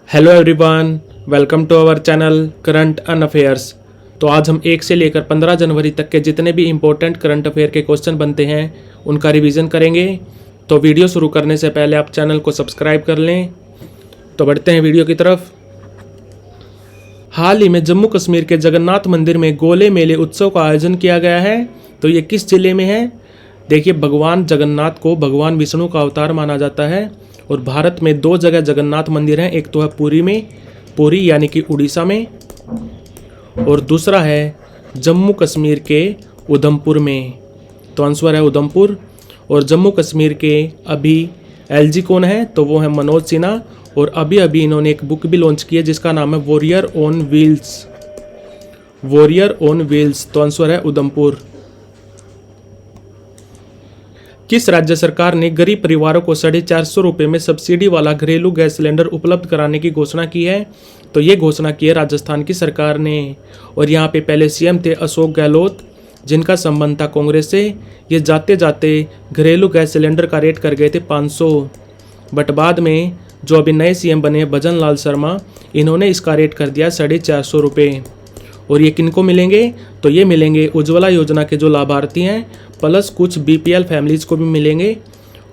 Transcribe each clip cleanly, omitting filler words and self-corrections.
Hello everyone, welcome to our channel current and affairs. तो आज हम 1 से लेकर 15 जनवरी तक के जितने भी इम्पोर्टेंट करंट अफेयर के क्वेश्चन बनते हैं उनका रिवीजन करेंगे। तो वीडियो शुरू करने से पहले आप चैनल को सब्सक्राइब कर लें। तो बढ़ते हैं वीडियो की तरफ। हाल ही में जम्मू कश्मीर के जगन्नाथ मंदिर में गोले मेले उत्सव का आयोजन किया गया है। तो ये किस जिले में है? देखिए, भगवान जगन्नाथ को भगवान विष्णु का अवतार माना जाता है और भारत में 2 जगह जगन्नाथ मंदिर हैं। एक तो है पुरी में, पुरी यानी कि उड़ीसा में, और दूसरा है जम्मू कश्मीर के उधमपुर में। तो आंसर है उधमपुर। और जम्मू कश्मीर के अभी एलजी कौन है? तो वो है मनोज सिन्हा। और अभी अभी इन्होंने एक बुक भी लॉन्च की है जिसका नाम है warrior on wheels. Warrior on wheels. तो आंसर है उधमपुर। किस राज्य सरकार ने गरीब परिवारों को 450 रुपये में सब्सिडी वाला घरेलू गैस सिलेंडर उपलब्ध कराने की घोषणा की है? तो ये घोषणा की है राजस्थान की सरकार ने। और यहाँ पे पहले सीएम थे अशोक गहलोत, जिनका संबंध था कांग्रेस से। ये जाते जाते घरेलू गैस सिलेंडर का रेट कर गए थे 500। बट बाद में जो अभी नए सीएम बने भजन लाल शर्मा, इन्होंने इसका रेट कर दिया 450 रुपये। और ये किनको मिलेंगे? तो ये मिलेंगे उज्ज्वला योजना के जो लाभार्थी हैं, प्लस कुछ बीपीएल फैमिलीज़ को भी मिलेंगे।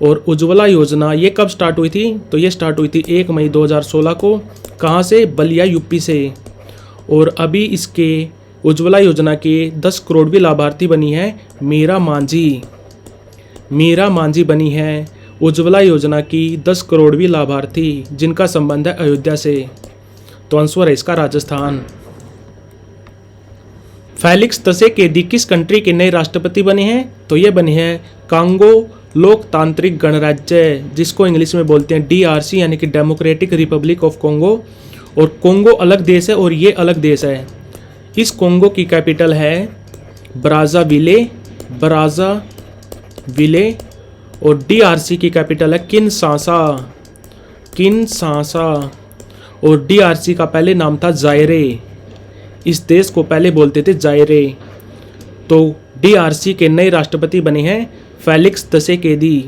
और उज्ज्वला योजना ये कब स्टार्ट हुई थी? तो ये स्टार्ट हुई थी 1 मई 2016 को। कहाँ से? बलिया यूपी से। और अभी इसके उज्ज्वला योजना के 10 करोड़ भी लाभार्थी बनी है मीरा मांझी। मीरा मांझी बनी है उज्ज्वला योजना की 10 करोड़ भी लाभार्थी, जिनका संबंध है अयोध्या से। तो आंसर है इसका राजस्थान। फेलिक्स त्सेकेदी किस कंट्री के नए राष्ट्रपति बने हैं? तो ये बने हैं कांगो लोकतांत्रिक गणराज्य, जिसको इंग्लिश में बोलते हैं डीआरसी यानी कि डेमोक्रेटिक रिपब्लिक ऑफ कोंगो। और कोंगो अलग देश है और ये अलग देश है। इस कोंगो की कैपिटल है ब्राज़ाविले। ब्राज़ाविले। और डीआरसी की कैपिटल है किनशासा। किनशासा। और डीआरसी का पहले नाम था जायरे। इस देश को पहले बोलते थे जायरे। तो डीआरसी के नए राष्ट्रपति बने हैं फेलिक्स त्सेकेदी।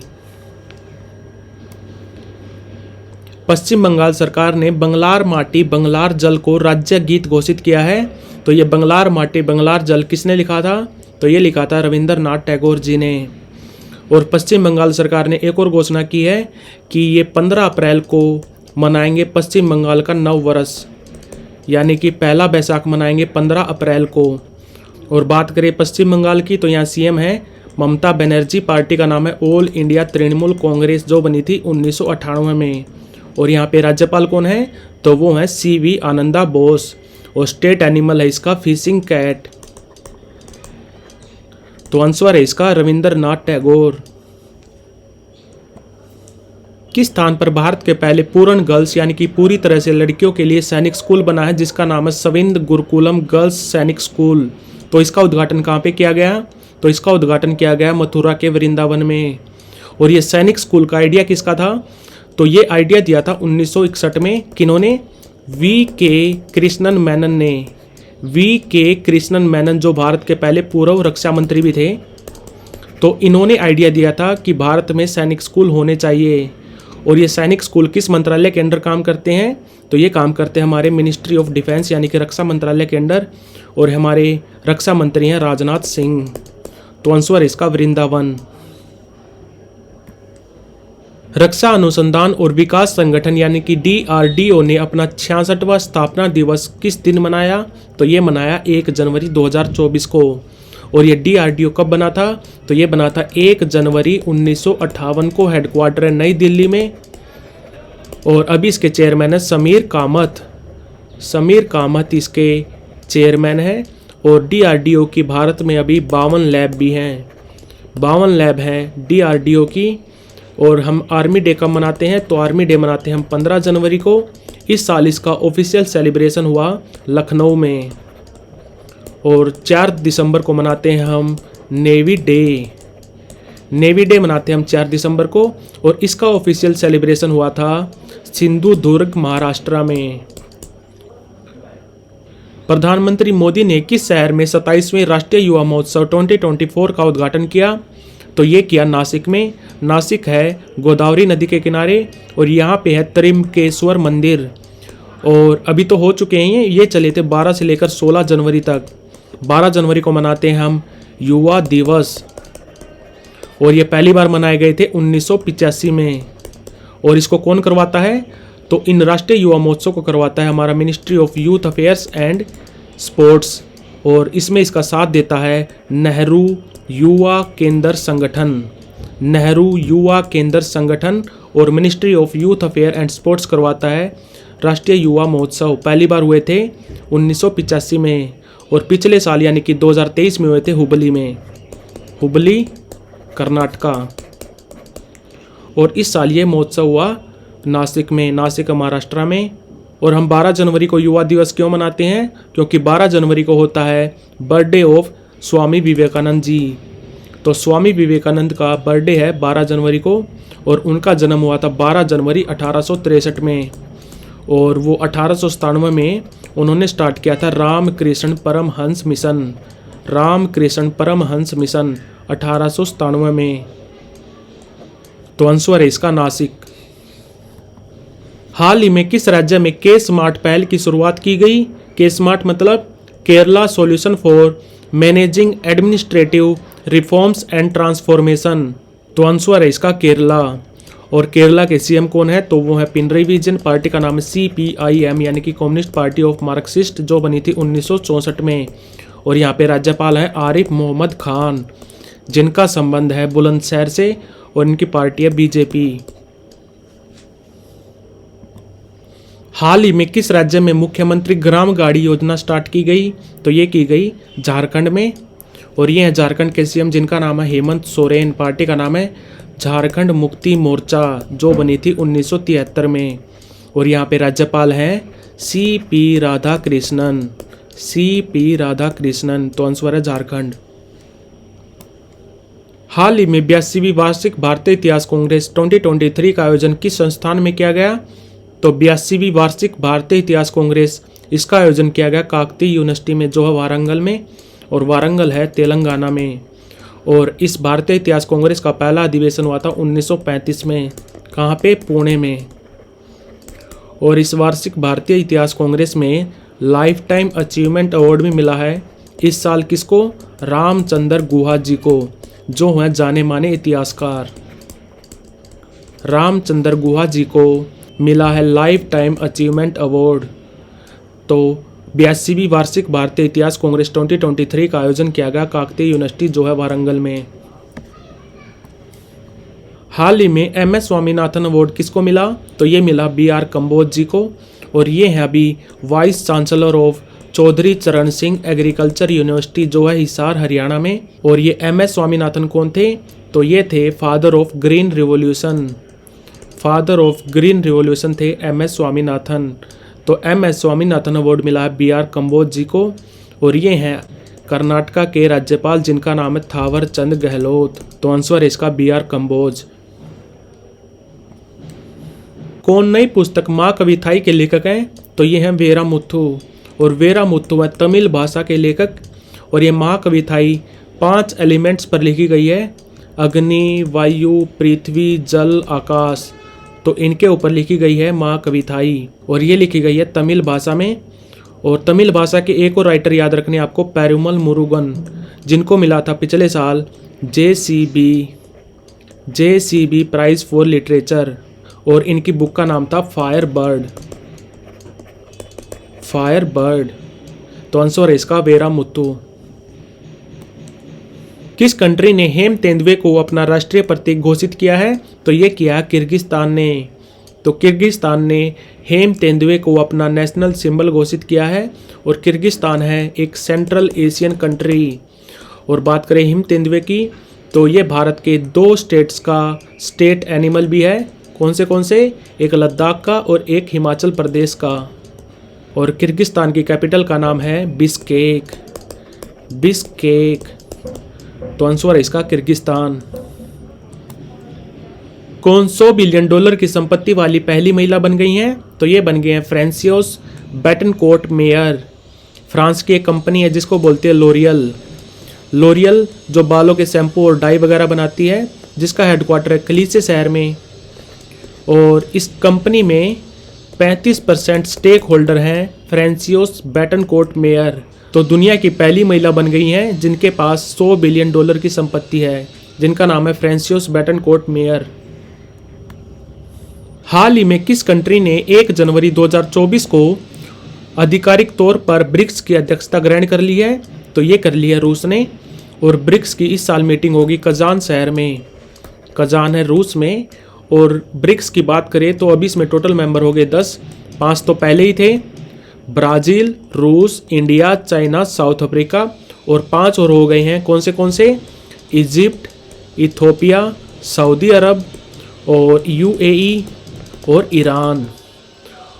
पश्चिम बंगाल सरकार ने बंगलार माटी बंगलार जल को राज्य गीत घोषित किया है। तो ये बंगलार माटी बंगलार जल किसने लिखा था? तो ये लिखा था रविंद्रनाथ टैगोर जी ने। और पश्चिम बंगाल सरकार ने एक और घोषणा की है कि ये 15 अप्रैल को मनाएंगे पश्चिम बंगाल का नव वर्ष, यानी कि पहला बैसाख मनाएंगे 15 अप्रैल को। और बात करें पश्चिम बंगाल की, तो यहाँ सीएम है ममता बनर्जी। पार्टी का नाम है ऑल इंडिया तृणमूल कांग्रेस, जो बनी थी 1998 में। और यहाँ पे राज्यपाल कौन है? तो वो है सीवी आनंदा बोस। और स्टेट एनिमल है इसका फिशिंग कैट। तो आंसर है इसका रविंद्रनाथ टैगोर। किस स्थान पर भारत के पहले पूर्ण गर्ल्स यानी कि पूरी तरह से लड़कियों के लिए सैनिक स्कूल बना है, जिसका नाम है सविंद गुरुकुलम गर्ल्स सैनिक स्कूल? तो इसका उद्घाटन कहाँ पे किया गया? तो इसका उद्घाटन किया गया मथुरा के वृंदावन में। और ये सैनिक स्कूल का आइडिया किसका था? तो ये आइडिया दिया था 1961 में। किन्होंने? वी के कृष्णन मेनन ने। वी के कृष्णन मेनन, जो भारत के पहले पूर्व रक्षा मंत्री भी थे। तो इन्होंने आइडिया दिया था कि भारत में सैनिक स्कूल होने चाहिए। और ये सैनिक स्कूल किस मंत्रालय के अंडर काम करते हैं? तो ये काम करते हैं हमारे मिनिस्ट्री ऑफ डिफेंस यानी कि रक्षा मंत्रालय के अंडर। और हमारे रक्षा मंत्री हैं राजनाथ सिंह। तो आंसर है इसका वृंदावन। रक्षा अनुसंधान और विकास संगठन यानी कि डीआरडीओ ने अपना 66वां स्थापना दिवस किस दिन मनाया? तो ये मनाया 1 जनवरी 2024 को। और ये डीआरडीओ कब बना था? तो ये बना था 1 जनवरी 1958 को। हेडक्वार्टर है नई दिल्ली में। और अभी इसके चेयरमैन है समीर कामत। समीर कामत इसके चेयरमैन है। और डीआरडीओ की भारत में अभी 52 लैब भी हैं। 52 लैब हैं डीआरडीओ की। और हम आर्मी डे कब मनाते हैं? तो आर्मी डे मनाते हैं हम 15 जनवरी को। इस साल इसका ऑफिशियल सेलिब्रेशन हुआ लखनऊ में। और 4 दिसंबर को मनाते हैं हम नेवी डे। नेवी डे मनाते हैं हम 4 दिसंबर को। और इसका ऑफिशियल सेलिब्रेशन हुआ था सिंधुदुर्ग महाराष्ट्र में। प्रधानमंत्री मोदी ने किस शहर में 27वें राष्ट्रीय युवा महोत्सव 2024 का उद्घाटन किया? तो ये किया नासिक में। नासिक है गोदावरी नदी के किनारे। और यहाँ पे है त्रिम्बकेश्वर मंदिर। और अभी तो हो चुके हैं ये चले थे 12 से लेकर 16 जनवरी तक। 12 जनवरी को मनाते हैं हम युवा दिवस, और ये पहली बार मनाए गए थे 1985 में। और इसको कौन करवाता है? तो इन राष्ट्रीय युवा महोत्सव को करवाता है हमारा ministry of youth affairs and sports, और इसमें इसका साथ देता है नेहरू युवा केंद्र संगठन। नेहरू युवा केंद्र संगठन और ministry of youth affair and sports करवाता है राष्ट्रीय युवा महोत्सव। पहली बार हुए थे 1985 में, और पिछले साल यानी कि 2023 में हुए थे हुबली में, हुबली कर्नाटका। और इस साल ये महोत्सव हुआ नासिक में, नासिक महाराष्ट्र में। और हम 12 जनवरी को युवा दिवस क्यों मनाते हैं? क्योंकि 12 जनवरी को होता है बर्थडे ऑफ स्वामी विवेकानंद जी। तो स्वामी विवेकानंद का बर्थडे है 12 जनवरी को, और उनका जन्म हुआ था 12 जनवरी 1863 में। और वो 1897 में उन्होंने स्टार्ट किया था रामकृष्ण परमहंस मिशन, रामकृष्ण परमहंस मिशन 1897 में। तो आंसर है इसका नासिक। हाल ही में किस राज्य में के स्मार्ट पहल की शुरुआत की गई? के स्मार्ट मतलब Kerala solution for managing administrative reforms and transformation. तो आंसर है इसका केरला। और केरला के सीएम कौन है? तो वो है पिनरई विजयन। पार्टी का नाम है CPIM यानी कि कम्युनिस्ट पार्टी ऑफ मार्क्सिस्ट, जो बनी थी 1964 में। और यहाँ पे राज्यपाल है आरिफ मोहम्मद खान, जिनका संबंध है बुलंदशहर से, और इनकी पार्टी है BJP। हाल ही में किस राज्य में मुख्यमंत्री ग्राम गाड़ी योजना स्टार्ट की गई? तो ये की गई झारखंड में, और ये है झारखंड के सीएम जिनका नाम है हेमंत सोरेन। पार्टी का नाम है झारखंड मुक्ति मोर्चा, जो बनी थी 1973 में। और यहाँ पे राज्यपाल हैं CP राधाकृष्णन, CP राधाकृष्णन। तो आंसर है झारखंड। हाल ही में 82वीं वार्षिक भारतीय इतिहास कांग्रेस 2023 का आयोजन किस संस्थान में किया गया? तो 82वीं वार्षिक भारतीय इतिहास कांग्रेस, इसका आयोजन किया गया काकतीय यूनिवर्सिटी में, जो है वारंगल में, और वारंगल है तेलंगाना में। और इस भारतीय इतिहास कांग्रेस का पहला अधिवेशन हुआ था 1935 में। कहाँ पे? पुणे में। और इस वार्षिक भारतीय इतिहास कांग्रेस में लाइफ टाइम अचीवमेंट अवार्ड भी मिला है इस साल। किसको? रामचंद्र गुहा जी को, जो हैं जाने माने इतिहासकार। रामचंद्र गुहा जी को मिला है लाइफ टाइम अचीवमेंट अवार्ड। तो 82वीं वार्षिक भारतीय इतिहास कांग्रेस 2023 का आयोजन किया गया काकतीय यूनिवर्सिटी, जो है वारंगल में। हाल ही में MS स्वामीनाथन अवार्ड किसको मिला? तो ये मिला BR कंबोज जी को, और ये है अभी वाइस चांसलर ऑफ चौधरी चरण सिंह एग्रीकल्चर यूनिवर्सिटी, जो है हिसार हरियाणा में। और ये MS स्वामीनाथन कौन थे? तो ये थे father of green revolution, father of green revolution थे MS स्वामीनाथन। तो MS स्वामीनाथन अवार्ड मिला है BR कंबोज जी को, और ये हैं कर्नाटका के राज्यपाल जिनका नाम है थावर चंद गहलोत। तो आंसर है इसका BR कंबोज। कौन नई पुस्तक माँ कविथाई के लेखक हैं? तो ये हैं वीरा मुथु, और वीरा मुथु है तमिल भाषा के लेखक। और ये महाकविथाई 5 एलिमेंट्स पर लिखी गई है, अग्नि, वायु, पृथ्वी, जल, आकाश। तो इनके ऊपर लिखी गई है महाकविथाई, और ये लिखी गई है तमिल भाषा में। और तमिल भाषा के एक और राइटर याद रखने आपको, पेरुमल मुरुगन, जिनको मिला था पिछले साल JCB प्राइज फॉर लिटरेचर, और इनकी बुक का नाम था फायर बर्ड। तो आंसर है इसका वीरा मुथु। किस कंट्री ने हेम तेंदुए को अपना राष्ट्रीय प्रतीक घोषित किया है? तो ये किया किर्गिस्तान ने। तो किर्गिस्तान ने हेम तेंदुए को अपना नेशनल सिंबल घोषित किया है, और किर्गिस्तान है एक सेंट्रल एशियन कंट्री। और बात करें हिम तेंदुए की, तो ये भारत के 2 स्टेट्स का स्टेट एनिमल भी है। कौन से? एक लद्दाख का और एक हिमाचल प्रदेश का। और किर्गिस्तान की कैपिटल का नाम है बिश्केक। तो आंसर है इसका किर्गिस्तान। कौन $100 बिलियन की संपत्ति वाली पहली महिला बन गई हैं? तो ये बन गए हैं फ्रांसिस बेटनकोर्ट मेयर। फ्रांस की एक कंपनी है जिसको बोलते हैं लोरियल, जो बालों के शैम्पू और डाई वगैरह बनाती है, जिसका हेडक्वार्टर है क्लीसे शहर में। और इस कंपनी में 35% स्टेक होल्डर हैं फ्रांसिस बेटनकोर्ट मेयर। तो दुनिया की पहली महिला बन गई हैं जिनके पास $100 बिलियन की संपत्ति है, जिनका नाम है फ्रांसिस बेटनकोर्ट मेयर। हाल ही में किस कंट्री ने 1 जनवरी 2024 को आधिकारिक तौर पर ब्रिक्स की अध्यक्षता ग्रहण कर ली है? तो ये कर ली है रूस ने। और ब्रिक्स की इस साल मीटिंग होगी कजान शहर में। कजान है रूस में। और ब्रिक्स की बात करें तो अभी इसमें टोटल मेंबर हो गए 10। 5 तो पहले ही थे, ब्राज़ील, रूस, इंडिया, चाइना, साउथ अफ्रीका। और 5 और हो गए हैं। कौन से? इजिप्ट, इथियोपिया, सऊदी अरब और यूएई और ईरान।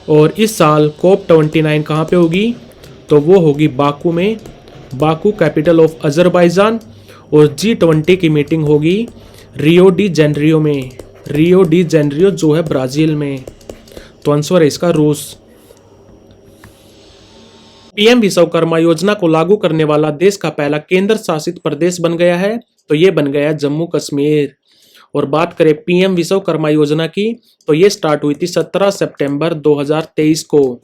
और इस साल COP29 कहाँ पे होगी? तो वो होगी बाकू में, बाकू कैपिटल ऑफ अजरबैजान। और G20 की मीटिंग होगी रियो डी जेनेरियो में, रियो डी जेनेरियो जो है ब्राज़ील में। तो आंसर है इसका रूस। पीएम विश्वकर्मा योजना को लागू करने वाला देश का पहला केंद्र शासित प्रदेश बन गया है। तो ये बन गया जम्मू कश्मीर। और बात करें पीएम विश्वकर्मा योजना की, तो ये स्टार्ट हुई थी 17 सितंबर 2023 को।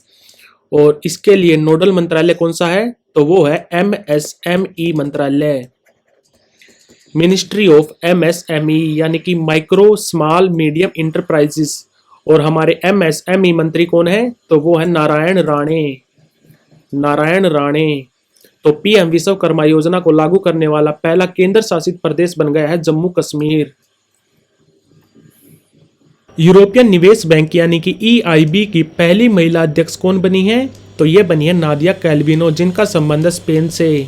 और इसके लिए नोडल मंत्रालय कौन सा है? तो वो है MSME मंत्रालय, मिनिस्ट्री ऑफ MSME, यानी कि माइक्रो स्मॉल मीडियम इंटरप्राइजेस। और हमारे MSME मंत्री कौन है? तो वो है नारायण राणे, नारायण राणे। तो पीएम विश्वकर्मा योजना को लागू करने वाला पहला केंद्र शासित प्रदेश बन गया है जम्मू कश्मीर। यूरोपियन निवेश बैंक यानी कि EIB की पहली महिला अध्यक्ष कौन बनी है? तो ये बनी है नादिया कैल्विनो, जिनका संबंध है स्पेन से।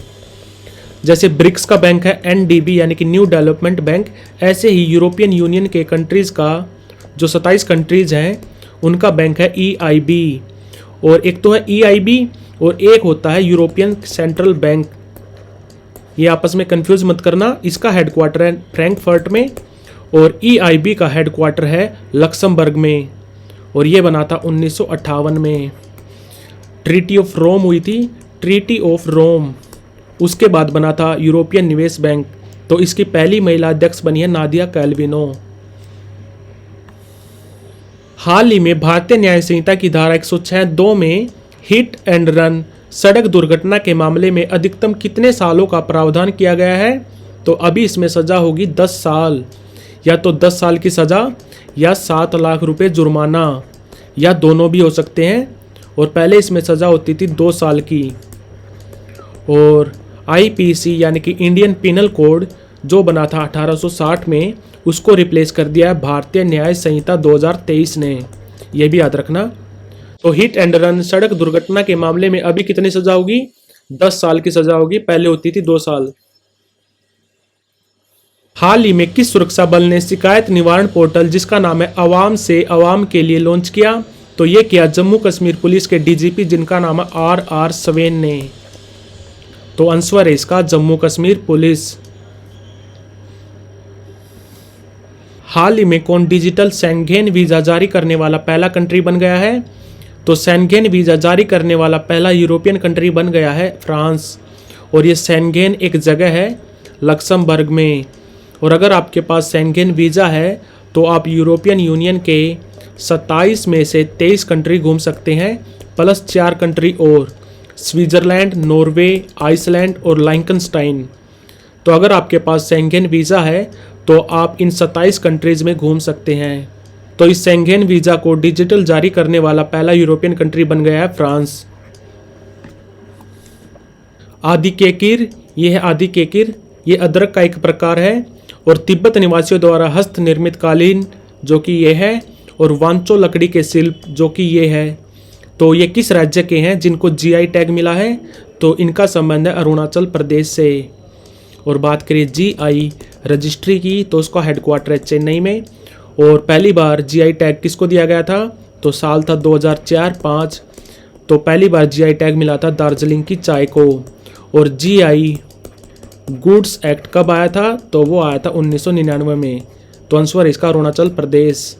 जैसे ब्रिक्स का बैंक है NDB यानी कि न्यू डेवलपमेंट बैंक, ऐसे ही यूरोपियन यूनियन के कंट्रीज का जो 27 कंट्रीज हैं उनका बैंक है EIB। और एक तो है EIB और एक होता है यूरोपियन सेंट्रल बैंक। ये आपस में कंफ्यूज मत करना। इसका हेडक्वार्टर है फ्रैंकफर्ट में और EIB का हेडक्वार्टर है लक्समबर्ग में। और ये बना था 1958 में। ट्रीटी ऑफ रोम हुई थी, ट्रीटी ऑफ रोम। उसके बाद बना था यूरोपियन निवेश बैंक। तो इसकी पहली महिला अध्यक्ष बनी है नादिया कैल्विनो। हाल ही में भारतीय न्याय संहिता की धारा 106(2) में हिट एंड रन सड़क दुर्घटना के मामले में अधिकतम कितने सालों का प्रावधान किया गया है? तो अभी इसमें सजा होगी 10 साल, या तो 10 साल की सजा या 7 लाख रुपए जुर्माना, या दोनों भी हो सकते हैं। और पहले इसमें सजा होती थी 2 साल की। और IPC यानी कि इंडियन पिनल कोड जो बना था 1860 में, उसको रिप्लेस कर दिया है भारतीय न्याय संहिता 2023 ने। यह भी याद रखना। तो हिट एंड रन सड़क दुर्घटना के मामले में अभी कितनी सजा होगी? 10 साल की सजा होगी, पहले होती थी 2 साल। हाल ही में किस सुरक्षा बल ने शिकायत निवारण पोर्टल जिसका नाम है अवाम से अवाम के लिए लॉन्च किया? तो ये किया जम्मू कश्मीर पुलिस के DGP जिनका नाम है RR सवेन ने। तो आंसर है इसका जम्मू कश्मीर पुलिस। हाल ही में कौन डिजिटल शेंगेन वीजा जारी करने वाला पहला कंट्री बन गया है? तो शेंगेन वीजा जारी करने वाला पहला यूरोपियन कंट्री बन गया है फ्रांस। और ये शेंगेन एक जगह है लक्समबर्ग में। और अगर आपके पास शेंगेन वीज़ा है तो आप यूरोपियन यूनियन के 27 में से 23 कंट्री घूम सकते हैं, प्लस 4 कंट्री और, स्विट्ज़रलैंड, नॉर्वे, आइसलैंड और लाइंकनस्टाइन। तो अगर आपके पास शेंगेन वीज़ा है तो आप इन 27 कंट्रीज़ में घूम सकते हैं। तो इस शेंगेन वीज़ा को डिजिटल जारी करने वाला पहला यूरोपियन कंट्री बन गया है फ्रांस। आदि केकिर, ये है आदि केकिर, ये अदरक का एक प्रकार है और तिब्बत निवासियों द्वारा हस्त निर्मित कालीन जो कि ये है, और वांचो लकड़ी के शिल्प जो कि ये है। तो ये किस राज्य के हैं जिनको GI टैग मिला है? तो इनका संबंध है अरुणाचल प्रदेश से। और बात करें GI रजिस्ट्री की, तो उसका हेडक्वार्टर है चेन्नई में। और पहली बार GI टैग किसको दिया गया था? तो साल था 2004-05। तो पहली बार GI टैग मिला था दार्जिलिंग की चाय को। और GI गुड्स एक्ट कब आया था? तो वो आया था 1999 में। तो आंसर इसका अरुणाचल प्रदेश।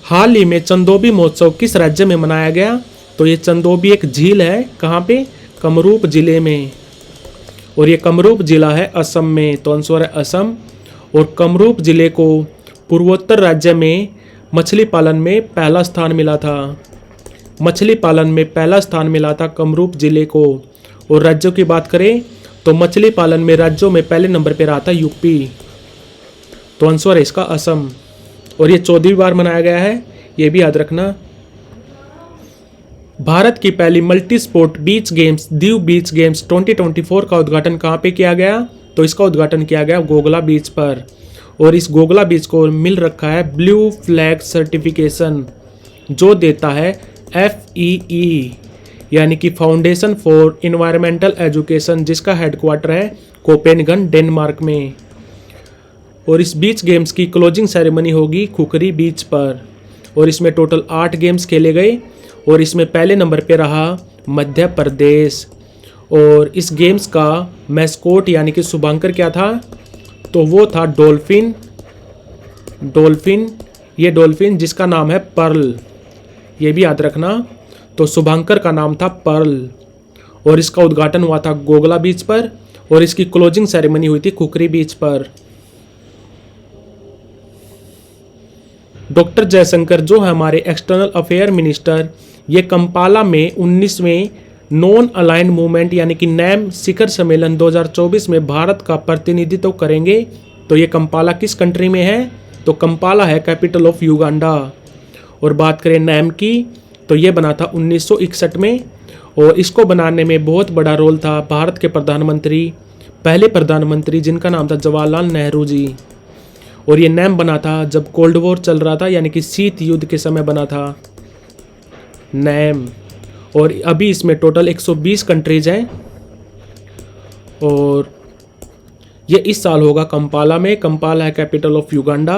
हाल ही में चंदोबी महोत्सव किस राज्य में मनाया गया? तो ये चंदोबी एक झील है, कहाँ पे? कमरूप जिले में। और ये कमरूप जिला है असम में। तो आंसर है असम। और कमरूप जिले को पूर्वोत्तर राज्य में मछली पालन में पहला स्थान मिला था। मछली पालन में पहला स्थान मिला था कामरूप जिले को। और राज्यों की बात करें तो मछली पालन में राज्यों में पहले नंबर पर रहा था यूपी। तो आंसर है इसका असम। और ये 14वीं बार मनाया गया है, ये भी याद रखना। भारत की पहली multi sport beach games Diu beach games 2024 का उद्घाटन कहाँ पे किया गया? तो इसका उद्घाटन किया गया गोगला बीच पर। और इस गोगला बीच को मिल रखा है ब्लू फ्लैग सर्टिफिकेशन, जो देता है FEE यानी कि फाउंडेशन फॉर इन्वायरमेंटल एजुकेशन, जिसका हेडक्वार्टर है कोपेनगन डेनमार्क में। और इस बीच गेम्स की क्लोजिंग सेरेमनी होगी खुखरी बीच पर। और इसमें टोटल 8 गेम्स खेले गए और इसमें पहले नंबर पे रहा मध्य प्रदेश। और इस गेम्स का मैस्कोट यानी कि शुभांकर क्या था? तो वो था डॉल्फिन। ये डॉल्फिन जिसका नाम है पर्ल, ये भी याद रखना। तो शुभांकर का नाम था पर्ल। और इसका उद्घाटन हुआ था गोगला बीच पर और इसकी क्लोजिंग सेरेमनी हुई थी खुखरी बीच पर। डॉक्टर जयशंकर जो है हमारे एक्सटर्नल अफेयर मिनिस्टर, ये कंपाला में 19वें नॉन अलाइंड मूवमेंट यानी कि नैम शिखर सम्मेलन 2024 में भारत का प्रतिनिधित्व करेंगे। तो ये कंपाला किस कंट्री में है? तो कंपाला है कैपिटल ऑफ युगांडा। और बात करें नैम की तो ये बना था 1961 में। और इसको बनाने में बहुत बड़ा रोल था भारत के पहले प्रधानमंत्री जिनका नाम था जवाहरलाल नेहरू जी। और ये नैम बना था जब कोल्ड वॉर चल रहा था, यानी कि शीत युद्ध के समय बना था नैम। और अभी इसमें टोटल 120 कंट्रीज हैं। और ये इस साल होगा कंपाला में। कंपाला है कैपिटल ऑफ युगांडा।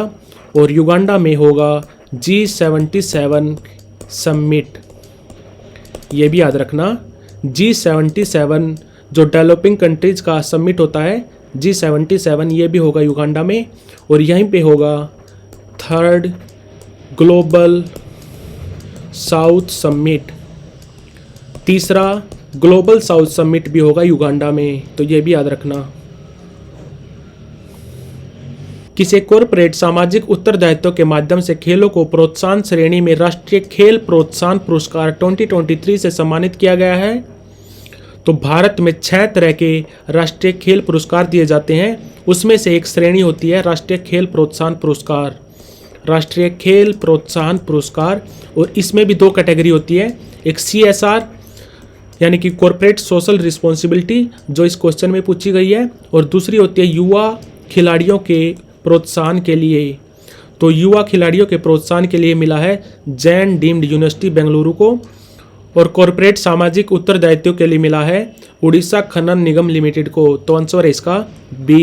और युगांडा में होगा G77 समिट, ये भी याद रखना। G77 जो डेवलपिंग कंट्रीज का समिट होता है G77, ये भी होगा युगांडा में। और यहीं पे होगा 3rd ग्लोबल साउथ समिट, तीसरा ग्लोबल साउथ समिट भी होगा युगांडा में। तो ये भी याद रखना। किसी कॉरपोरेट सामाजिक उत्तरदायित्व के माध्यम से खेलों को प्रोत्साहन श्रेणी में राष्ट्रीय खेल प्रोत्साहन पुरस्कार 2023 से सम्मानित किया गया है? तो भारत में 6 तरह के राष्ट्रीय खेल पुरस्कार दिए जाते हैं। उसमें से एक श्रेणी होती है राष्ट्रीय खेल प्रोत्साहन पुरस्कार। राष्ट्रीय खेल प्रोत्साहन पुरस्कार। और इसमें भी 2 कैटेगरी होती है, एक CSR यानी कि कॉर्पोरेट सोशल रिस्पॉन्सिबिलिटी, जो इस क्वेश्चन में पूछी गई है। और दूसरी होती है युवा खिलाड़ियों के प्रोत्साहन के लिए। तो युवा खिलाड़ियों के प्रोत्साहन के लिए मिला है जैन डीम्ड यूनिवर्सिटी बेंगलुरु को। और कॉरपोरेट सामाजिक उत्तरदायित्व के लिए मिला है उड़ीसा खनन निगम लिमिटेड को। तो आंसर है इसका B।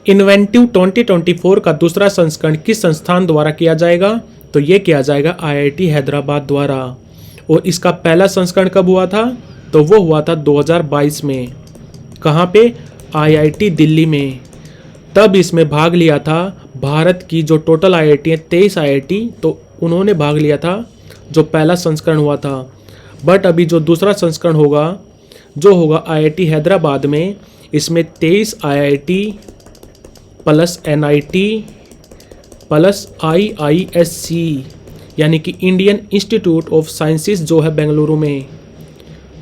इन्वेंटिव 2024 का दूसरा संस्करण किस संस्थान द्वारा किया जाएगा? तो ये किया जाएगा IIT हैदराबाद द्वारा। और इसका पहला संस्करण कब हुआ था? तो वो हुआ था 2022 में। कहाँ पे? IIT दिल्ली में। तब इसमें भाग लिया था भारत की जो टोटल IIT है 23 IIT, तो उन्होंने भाग लिया था जो पहला संस्करण हुआ था। बट अभी जो दूसरा संस्करण होगा जो होगा IIT हैदराबाद में, इसमें 23 IIT plus NIT plus IISc यानी कि इंडियन इंस्टीट्यूट ऑफ साइंसेस जो है बेंगलुरु में।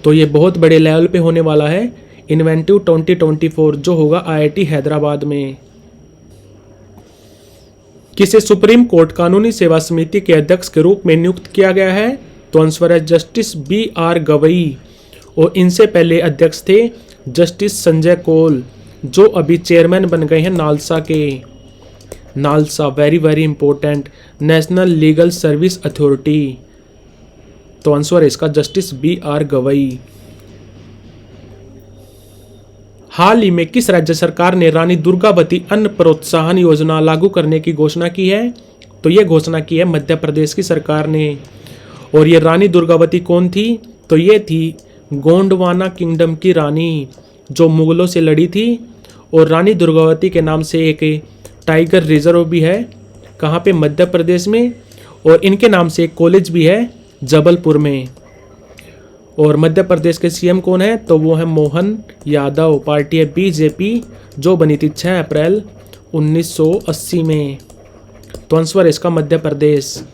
तो ये बहुत बड़े लेवल पे होने वाला है इन्वेंटिव 2024 जो होगा IIT हैदराबाद में। किसे सुप्रीम कोर्ट कानूनी सेवा समिति के अध्यक्ष के रूप में नियुक्त किया गया है? तो आंसर है जस्टिस BR गवई। और इनसे पहले अध्यक्ष थे जस्टिस संजय कौल, जो अभी चेयरमैन बन गए हैं नालसा के। NALSA very very important, national legal service authority. तो आंसर है इसका जस्टिस BR गवई। हाल ही में किस राज्य सरकार ने रानी दुर्गावती अन्न प्रोत्साहन योजना लागू करने की घोषणा की है? तो ये घोषणा की है मध्य प्रदेश की सरकार ने। और ये रानी दुर्गावती कौन थी? तो ये थी गोंडवाना किंगडम की रानी जो मुगलों से लड़ी थी। और रानी दुर्गावती के नाम से एक टाइगर रिजर्व भी है, कहाँ पे? मध्य प्रदेश में। और इनके नाम से एक कॉलेज भी है जबलपुर में। और मध्य प्रदेश के सीएम कौन है? तो वो है मोहन यादव। पार्टी है बीजेपी, जो बनी थी 6 अप्रैल 1980 में। तो आंसर है इसका मध्य प्रदेश।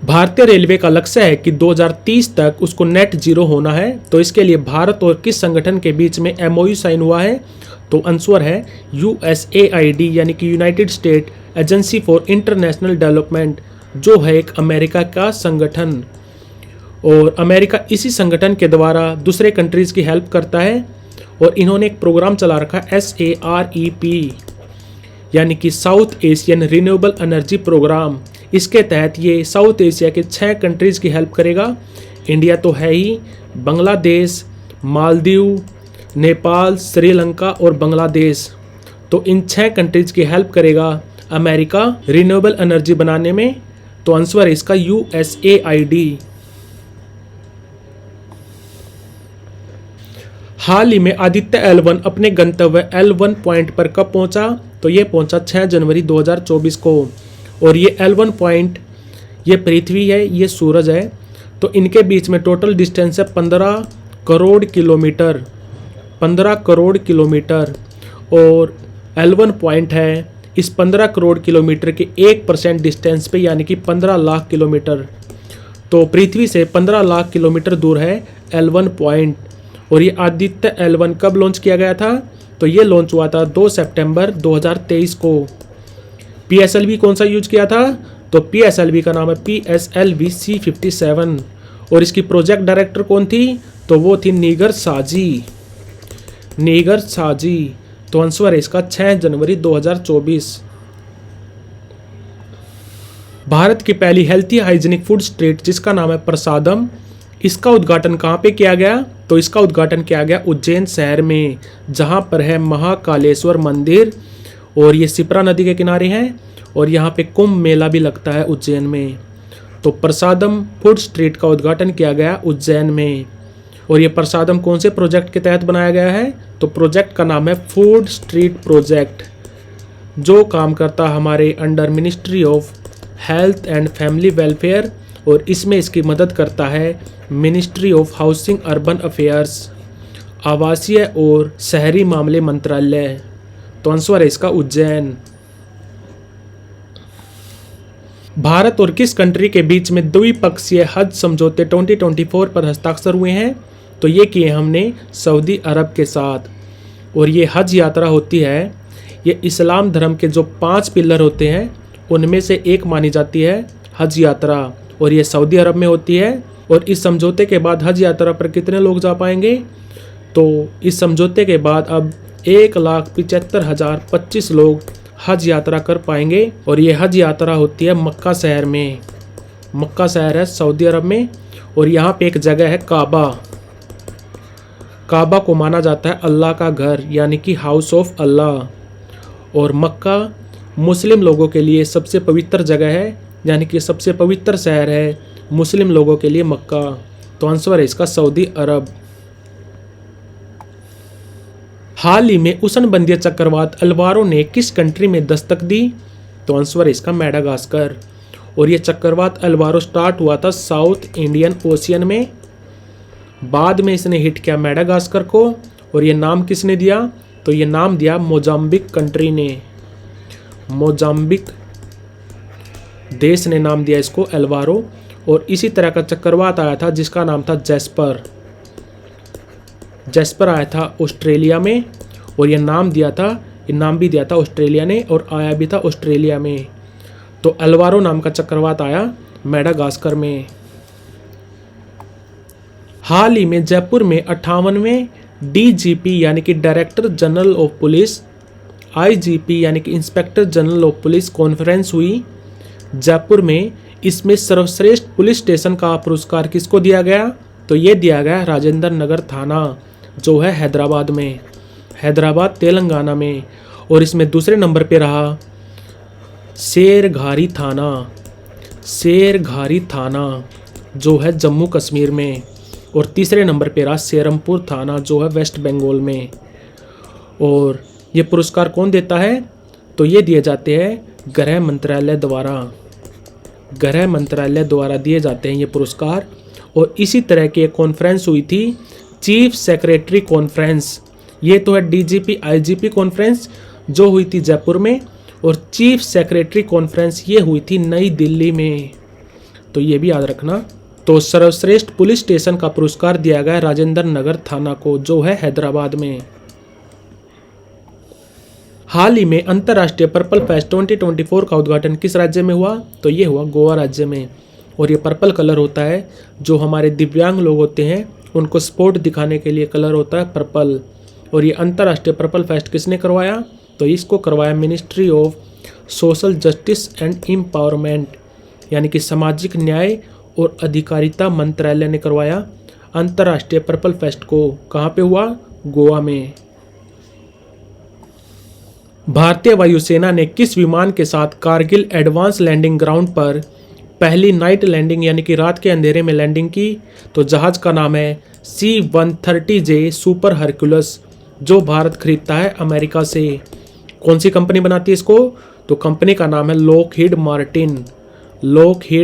भारतीय रेलवे का लक्ष्य है कि 2030 तक उसको नेट जीरो होना है। तो इसके लिए भारत और किस संगठन के बीच में एमओयू साइन हुआ है? तो आंसर है USAID यानी कि United state agency for international development, जो है एक अमेरिका का संगठन। और अमेरिका इसी संगठन के द्वारा दूसरे कंट्रीज़ की हेल्प करता है। और इन्होंने एक प्रोग्राम चला रखा है SAREP यानी कि South Asian renewable energy programme. इसके तहत ये साउथ एशिया के 6 कंट्रीज़ की हेल्प करेगा। इंडिया तो है ही, बांग्लादेश, मालदीव, नेपाल, श्रीलंका और बांग्लादेश। तो इन 6 कंट्रीज़ की हेल्प करेगा अमेरिका रिन्यूएबल एनर्जी बनाने में। तो आंसर है इसका USAID। हाल ही में आदित्य L1 अपने गंतव्य L1 पॉइंट पर कब पहुंचा? तो ये पहुंचा 6 जनवरी 2024 को। और ये L1 पॉइंट, ये पृथ्वी है, ये सूरज है। तो इनके बीच में टोटल डिस्टेंस है 15 करोड़ किलोमीटर। 15 करोड़ किलोमीटर। और L1 पॉइंट है इस 15 करोड़ किलोमीटर के 1% डिस्टेंस पे, यानी कि 15 लाख किलोमीटर। तो पृथ्वी से 15 लाख किलोमीटर दूर है L1 पॉइंट। और ये आदित्य L1 कब लॉन्च किया गया था? तो ये लॉन्च हुआ था 2 सितंबर 2023 को। PSLV कौन सा यूज किया था? तो PSLV का नाम है PSLV C57। और इसकी प्रोजेक्ट डायरेक्टर कौन थी? तो वो थी नीगर साजी। नीगर साजी। तो आंसर है इसका 6 जनवरी 2024। भारत की पहली हेल्थी हाइजीनिक फूड स्ट्रीट जिसका नाम है प्रसादम, इसका उद्घाटन कहाँ पे किया गया? तो इसका उद्घाटन किया गया उज्जैन शहर में, जहाँ पर है महाकालेश्वर मंदिर। और ये शिप्रा नदी के किनारे है। और यहाँ पे कुंभ मेला भी लगता है उज्जैन में। तो प्रसादम फूड स्ट्रीट का उद्घाटन किया गया उज्जैन में। और ये प्रसादम कौन से प्रोजेक्ट के तहत बनाया गया है? तो प्रोजेक्ट का नाम है फूड स्ट्रीट प्रोजेक्ट, जो काम करता है हमारे under ministry of health and family welfare. और इसमें इसकी मदद करता है ministry of housing urban affairs, आवासीय और शहरी मामले मंत्रालय। तो आंसर है इसका उज्जैन। भारत और किस कंट्री के बीच में द्विपक्षीय हज समझौते 2024 पर हस्ताक्षर हुए हैं? तो ये किए हमने सऊदी अरब के साथ। और ये हज यात्रा होती है, ये इस्लाम धर्म के जो 5 पिलर होते हैं उनमें से एक मानी जाती है हज यात्रा। और ये सऊदी अरब में होती है। और इस समझौते के बाद हज यात्रा पर कितने लोग जा पाएंगे? तो इस समझौते के बाद अब 1,75,025 लोग हज यात्रा कर पाएंगे। और ये हज यात्रा होती है मक्का शहर में। मक्का शहर है सऊदी अरब में। और यहाँ पे एक जगह है काबा। काबा को माना जाता है अल्लाह का घर, यानी कि हाउस ऑफ अल्लाह। और मक्का मुस्लिम लोगों के लिए सबसे पवित्र जगह है, यानी कि सबसे पवित्र शहर है मुस्लिम लोगों के लिए मक्का। तो आंसर है इसका सऊदी अरब। हाल ही में उष्णबंधीय चक्रवात अल्वारो ने किस कंट्री में दस्तक दी? तो आंसर है इसका मेडागास्कर। और ये चक्रवात अल्वारो स्टार्ट हुआ था साउथ इंडियन ओशियन में। बाद में इसने हिट किया मेडागास्कर को। और ये नाम किसने दिया? तो ये नाम दिया मोजाम्बिक कंट्री ने। मोजाम्बिक देश ने नाम दिया इसको अल्वारो। और इसी तरह का चक्रवात आया था जिसका नाम था जैस्पर। जैस्पर आया था ऑस्ट्रेलिया में। और ये नाम भी दिया था ऑस्ट्रेलिया ने, और आया भी था ऑस्ट्रेलिया में। तो अल्वारो नाम का चक्रवात आया मेडागास्कर में। हाल ही में जयपुर में 58वें DGP यानी कि director general of police, IGP यानी कि inspector general of police conference हुई जयपुर में। इसमें सर्वश्रेष्ठ पुलिस स्टेशन का पुरस्कार किसको दिया गया? तो ये दिया गया राजेंद्र नगर थाना, जो है हैदराबाद में, हैदराबाद तेलंगाना में। और इसमें दूसरे नंबर पे रहा शेरघारी थाना, शेरघारी थाना जो है जम्मू कश्मीर में। और तीसरे नंबर पे रहा सेरमपुर थाना, जो है वेस्ट बंगाल में। और ये पुरस्कार कौन देता है? तो ये दिए जाते हैं गृह मंत्रालय द्वारा। गृह मंत्रालय द्वारा दिए जाते हैं ये पुरस्कार। और इसी तरह की एक कॉन्फ्रेंस हुई थी चीफ सेक्रेटरी कॉन्फ्रेंस। ये तो है डीजीपी आईजीपी कॉन्फ्रेंस जो हुई थी जयपुर में, और चीफ सेक्रेटरी कॉन्फ्रेंस ये हुई थी नई दिल्ली में, तो ये भी याद रखना। तो सर्वश्रेष्ठ पुलिस स्टेशन का पुरस्कार दिया गया राजेंद्र नगर थाना को जो है हैदराबाद में। हाल ही में अंतर्राष्ट्रीय पर्पल फेस्ट 2024 का उद्घाटन किस राज्य में हुआ? तो ये हुआ गोवा राज्य में। और ये पर्पल कलर होता है जो हमारे दिव्यांग लोग होते हैं उनको स्पोर्ट दिखाने के लिए कलर होता है पर्पल। और ये अंतर्राष्ट्रीय पर्पल फेस्ट किसने करवाया? तो इसको करवाया ministry of social justice and empowerment, यानी कि सामाजिक न्याय और अधिकारिता मंत्रालय ने करवाया अंतर्राष्ट्रीय पर्पल फेस्ट को। कहाँ पे हुआ? गोवा में। भारतीय वायुसेना ने किस विमान के साथ कारगिल एडवांस लैंडिंग ग्राउंड पर पहली नाइट लैंडिंग यानी कि रात के अंधेरे में लैंडिंग की? तो जहाज का नाम है C-130J सुपर हरक्यूलस, जो भारत खरीदता है अमेरिका से। कौन सी कंपनी बनाती है इसको? तो कंपनी का नाम है लॉकहीड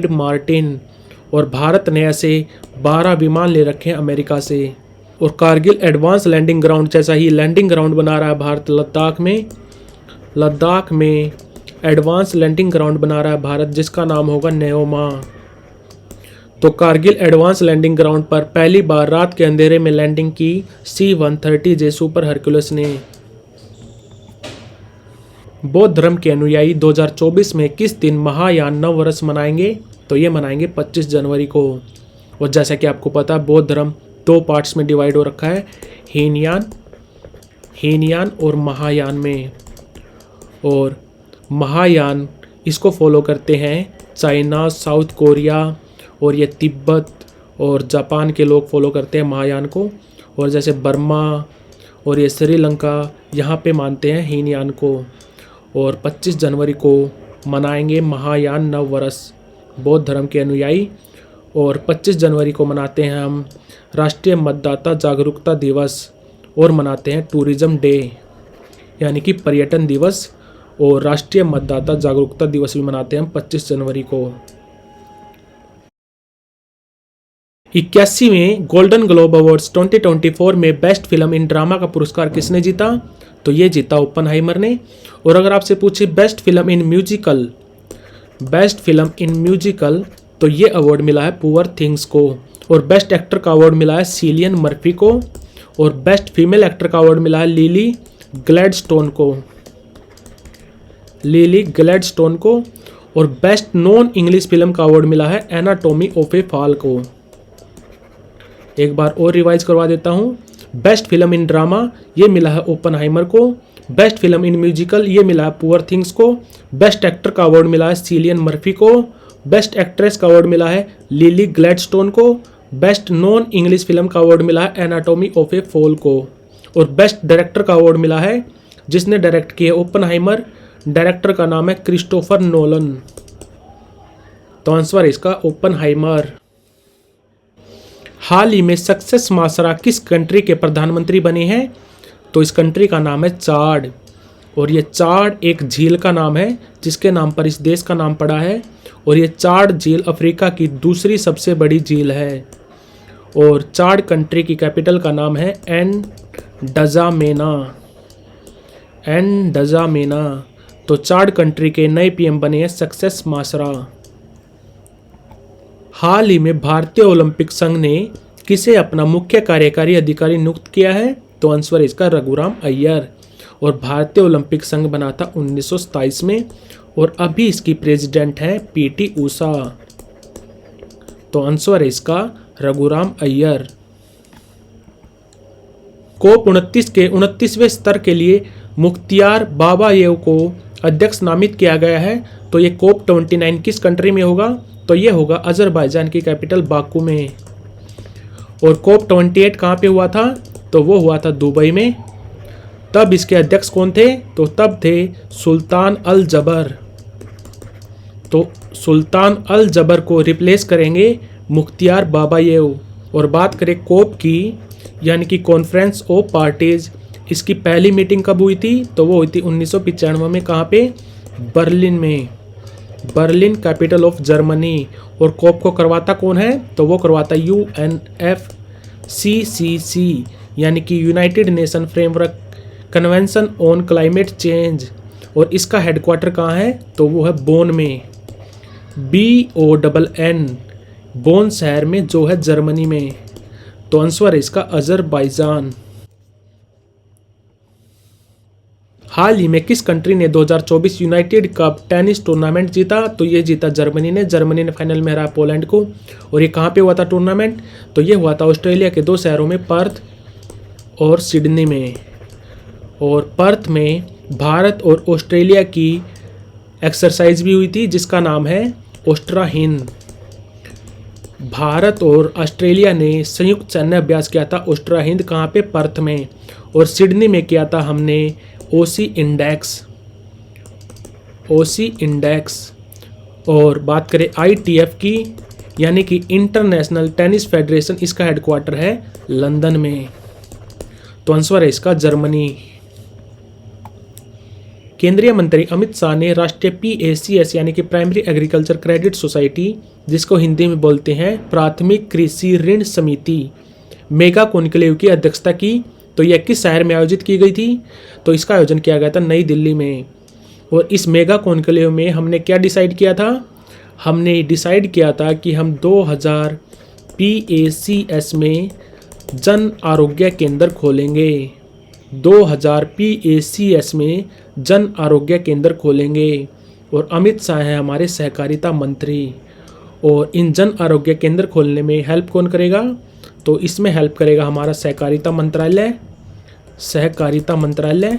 मार्टिन। और भारत ने ऐसे 12 विमान ले रखे हैं अमेरिका से। और कारगिल एडवांस लैंडिंग ग्राउंड जैसा ही लैंडिंग ग्राउंड बना रहा है भारत लद्दाख में एडवांस लैंडिंग ग्राउंड बना रहा है भारत, जिसका नाम होगा नेओमा। तो कारगिल एडवांस लैंडिंग ग्राउंड पर पहली बार रात के अंधेरे में लैंडिंग की C-130J सुपर हरक्यूलस ने। बौद्ध धर्म के अनुयायी 2024 में किस दिन महायान नववर्ष मनाएंगे? तो ये मनाएंगे 25 जनवरी को। और जैसा कि आपको पता है बौद्ध धर्म 2 पार्ट्स में डिवाइड हो रखा है, हीनयान और महायान में। और महायान इसको फॉलो करते हैं चाइना, साउथ कोरिया और ये तिब्बत और जापान के लोग फॉलो करते हैं महायान को। और जैसे बर्मा और ये श्रीलंका यहाँ पे मानते हैं हीनयान को। और 25 जनवरी को मनाएंगे महायान नववर्ष बौद्ध धर्म के अनुयायी। और 25 जनवरी को मनाते हैं हम राष्ट्रीय मतदाता जागरूकता दिवस और मनाते हैं टूरिज्म डे यानी कि पर्यटन दिवस। और राष्ट्रीय मतदाता जागरूकता दिवस भी मनाते हैं हम 25 जनवरी को। 81वें गोल्डन ग्लोब अवार्ड्स 2024 में बेस्ट फिल्म इन ड्रामा का पुरस्कार किसने जीता? तो ये जीता ओपनहाइमर ने। और अगर आपसे पूछे बेस्ट फिल्म इन म्यूजिकल तो ये अवार्ड मिला है पुअर थिंग्स को। और बेस्ट एक्टर का अवार्ड मिला है सिलियन मर्फी को। और बेस्ट फीमेल एक्टर का अवार्ड मिला है लिली ग्लैडस्टोन को। और बेस्ट नॉन इंग्लिश फिल्म का अवार्ड मिला है एनाटॉमी ऑफ ए फॉल को। एक बार और रिवाइज करवा देता हूँ। बेस्ट फिल्म इन ड्रामा ये मिला है ओपनहाइमर को। बेस्ट फिल्म इन म्यूजिकल ये मिला है पुअर थिंग्स को। बेस्ट एक्टर का अवार्ड मिला है सिलियन मर्फी को। बेस्ट एक्ट्रेस का अवार्ड मिला है लिली ग्लैडस्टोन को। बेस्ट नॉन इंग्लिश फिल्म का अवार्ड मिला है एनाटॉमी ऑफ ए फॉल को। और बेस्ट डायरेक्टर का अवार्ड मिला है जिसने डायरेक्ट किया ओपनहाइमर, डायरेक्टर का नाम है क्रिस्टोफर नोलन। तो आंसर है इसका ओपनहाइमर। हाल ही में सक्सेस मासरा किस कंट्री के प्रधानमंत्री बने हैं? तो इस कंट्री का नाम है चाड। और ये चाड एक झील का नाम है जिसके नाम पर इस देश का नाम पड़ा है। और ये चाड झील अफ्रीका की दूसरी सबसे बड़ी झील है। और चाड कंट्री की कैपिटल का नाम है एंडजामेना। तो चाड कंट्री के नए पीएम बने हैं सक्सेस मासरा। हाल ही में भारतीय ओलंपिक संघ ने किसे अपना मुख्य कार्यकारी अधिकारी नियुक्त किया है? तो आंसर इसका रघुराम अय्यर। और भारतीय ओलंपिक संघ बना था 1927 में और अभी इसकी प्रेसिडेंट है पीटी ऊषा। तो आंसर है इसका रघुराम अय्यर। कोप 29 के 29वें स्तर के लिए मुख्तियार बाबायेव को अध्यक्ष नामित किया गया है। तो ये कोप 29 किस कंट्री में होगा? तो ये होगा अजरबैजान की कैपिटल बाकू में। और कोप 28 कहाँ पे हुआ था? तो वो हुआ था दुबई में। तब इसके अध्यक्ष कौन थे? तो तब थे सुल्तान अल जबर। तो सुल्तान अल जबर को रिप्लेस करेंगे मुख्तियार बाबायेव। और बात करें कोप की यानी कि कॉन्फ्रेंस ऑफ पार्टीज, इसकी पहली मीटिंग कब हुई थी? तो वो हुई थी 1995 में। कहाँ पे? बर्लिन में। Berlin capital of Germany. और कोप को करवाता कौन है? तो वो करवाता UNFCCC यानी कि United nation framework convention on climate change. और इसका हेडक्वार्टर कहाँ है? तो वो है बोन में, BONN, बोन शहर में, जो है जर्मनी में। तो आंसर है इसका अजरबैजान। हाल ही में किस कंट्री ने 2024 यूनाइटेड कप टेनिस टूर्नामेंट जीता? तो ये जीता जर्मनी ने। जर्मनी ने फाइनल में हराया पोलैंड को। और ये कहाँ पे हुआ था टूर्नामेंट? तो ये हुआ था ऑस्ट्रेलिया के 2 शहरों में, पर्थ और सिडनी में। और पर्थ में भारत और ऑस्ट्रेलिया की एक्सरसाइज भी हुई थी जिसका नाम है ओस्ट्रा हिंद। भारत और ऑस्ट्रेलिया ने संयुक्त सैन्य अभ्यास किया था ओस्ट्रा हिंद, कहाँ पे? पर्थ में। और सिडनी में किया था हमने ओसी इंडेक्स। और बात करें ITF की, यानी कि इंटरनेशनल टेनिस फेडरेशन, इसका हेडक्वार्टर है लंदन में। तो आंसर है इसका जर्मनी। केंद्रीय मंत्री अमित शाह ने राष्ट्रीय PACS यानी कि प्राइमरी एग्रीकल्चर क्रेडिट सोसाइटी, जिसको हिंदी में बोलते हैं प्राथमिक कृषि ऋण समिति, मेगा कॉन्क्लेव की अध्यक्षता की। तो यह किस शहर में आयोजित की गई थी? तो इसका आयोजन किया गया था नई दिल्ली में। और इस मेगा कॉन्क्लेव में हमने क्या डिसाइड किया था? हमने डिसाइड किया था कि हम 2000 PACS में जन आरोग्य केंद्र खोलेंगे। 2000 PACS में जन आरोग्य केंद्र खोलेंगे। और अमित शाह हैं हमारे सहकारिता मंत्री। और इन जन आरोग्य केंद्र खोलने में हेल्प कौन करेगा? तो इसमें हेल्प करेगा हमारा सहकारिता मंत्रालय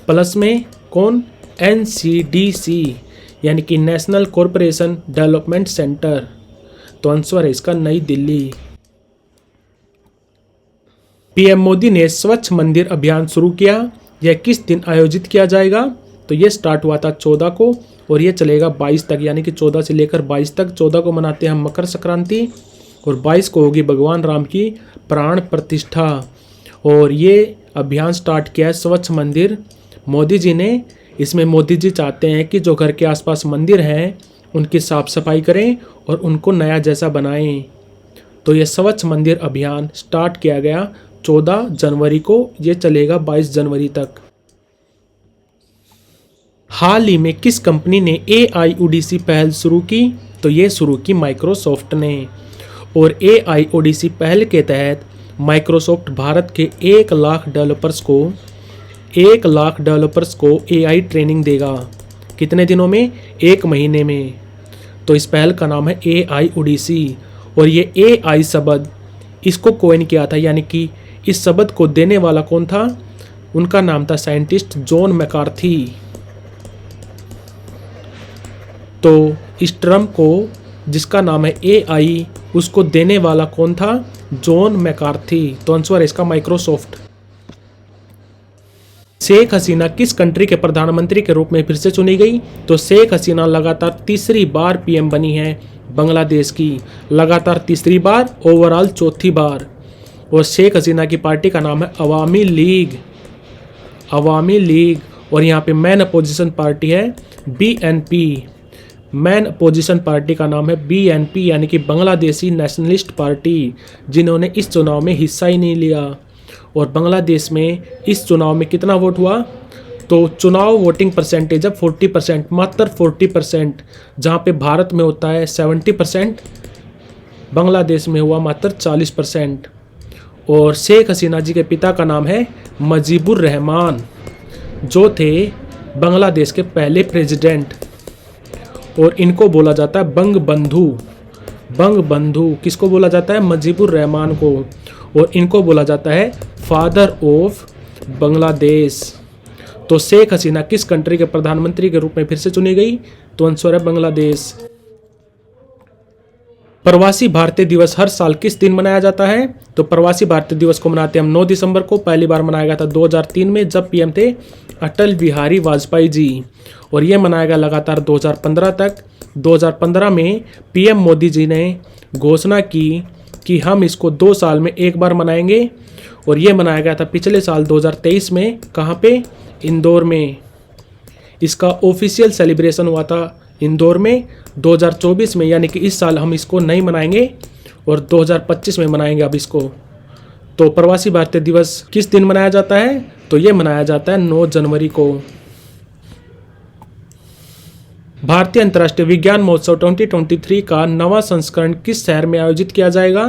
प्लस में कौन? NCDC यानी कि नेशनल कॉरपोरेशन डेवलपमेंट सेंटर। तो आंसर है इसका नई दिल्ली। PM मोदी ने स्वच्छ मंदिर अभियान शुरू किया। यह किस दिन आयोजित किया जाएगा? तो यह स्टार्ट हुआ था 14 को और यह चलेगा 22 तक, यानी कि 14 से लेकर 22 तक। 14 को मनाते हैं हम मकर संक्रांति और 22 को होगी भगवान राम की प्राण प्रतिष्ठा। और ये अभियान स्टार्ट किया है स्वच्छ मंदिर मोदी जी ने। इसमें मोदी जी चाहते हैं कि जो घर के आसपास मंदिर हैं उनकी साफ सफाई करें और उनको नया जैसा बनाएं। तो ये स्वच्छ मंदिर अभियान स्टार्ट किया गया 14 जनवरी को, ये चलेगा 22 जनवरी तक। हाल ही में किस कंपनी ने AIODC पहल शुरू की? तो ये शुरू की माइक्रोसॉफ्ट ने। और AIODC पहल के तहत माइक्रोसॉफ्ट भारत के 1 लाख डेवलपर्स को AI ट्रेनिंग देगा। कितने दिनों में? 1 महीने में। तो इस पहल का नाम है AIODC। और ये AI शब्द इसको कोइन किया था, यानी कि इस शब्द को देने वाला कौन था? उनका नाम था साइंटिस्ट जॉन मैकार्थी। तो इस टर्म को जिसका नाम है AI, उसको देने वाला कौन था? John McCarthy. तो आंसर है इसका माइक्रोसॉफ्ट। शेख हसीना किस कंट्री के प्रधानमंत्री के रूप में फिर से चुनी गई? तो शेख हसीना लगातार तीसरी बार PM बनी है बांग्लादेश की, लगातार तीसरी बार, ओवरऑल चौथी बार। और शेख हसीना की पार्टी का नाम है अवामी लीग। और यहाँ पे मेन अपोजिशन पार्टी है BNP। मेन अपोजिशन पार्टी का नाम है BNP यानी कि बांग्लादेशी नेशनलिस्ट पार्टी, जिन्होंने इस चुनाव में हिस्सा ही नहीं लिया। और बांग्लादेश में इस चुनाव में कितना वोट हुआ? तो चुनाव वोटिंग परसेंटेज है 40%, मात्र 40%। जहाँ पे भारत में होता है 70%, बांग्लादेश में हुआ मात्र 40%। और शेख हसीना जी के पिता का नाम है मुजीबुर रहमान, जो थे बांग्लादेश के पहले प्रेसिडेंट। और इनको बोला जाता है बंगबंधु। किसको बोला जाता है? मुजीबुर रहमान को। और इनको बोला जाता है फादर ऑफ बांग्लादेश। तो शेख हसीना किस कंट्री के प्रधानमंत्री के रूप में फिर से चुनी गई? तो आंसर है बांग्लादेश। प्रवासी भारतीय दिवस हर साल किस दिन मनाया जाता है? तो प्रवासी भारतीय दिवस को मनाते हैं हम 9 दिसंबर को। पहली बार मनाया गया था 2003 में, जब PM थे अटल बिहारी वाजपेयी जी। और यह मनाया गया लगातार 2015 तक। 2015 में PM मोदी जी ने घोषणा की कि हम इसको 2 साल में एक बार मनाएंगे। और ये मनाया गया था पिछले साल 2023 में। कहाँ पे? इंदौर में। इसका ऑफिशियल सेलिब्रेशन हुआ था इंदौर में 2024 में, यानी कि इस साल हम इसको नहीं मनाएंगे और 2025 में मनाएंगे अब इसको। तो प्रवासी भारतीय दिवस किस दिन मनाया जाता है? तो ये मनाया जाता है 9 जनवरी को। भारतीय अंतर्राष्ट्रीय विज्ञान महोत्सव 2023 का नवा संस्करण किस शहर में आयोजित किया जाएगा?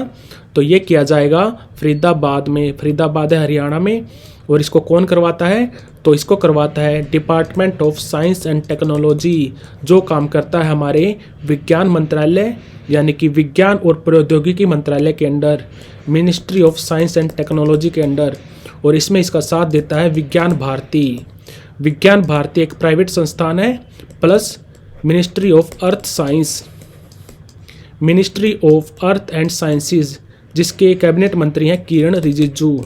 तो ये किया जाएगा फरीदाबाद में। फरीदाबाद है हरियाणा में। और इसको कौन करवाता है? तो इसको करवाता है department of science and technology, जो काम करता है हमारे विज्ञान मंत्रालय यानी कि विज्ञान और प्रौद्योगिकी मंत्रालय के under, ministry of science and technology के अंडर। और इसमें इसका साथ देता है विज्ञान भारती। विज्ञान भारती एक प्राइवेट संस्थान है, plus ministry of earth science, ministry of earth and sciences, जिसके कैबिनेट मंत्री हैं किरण रिजिजू।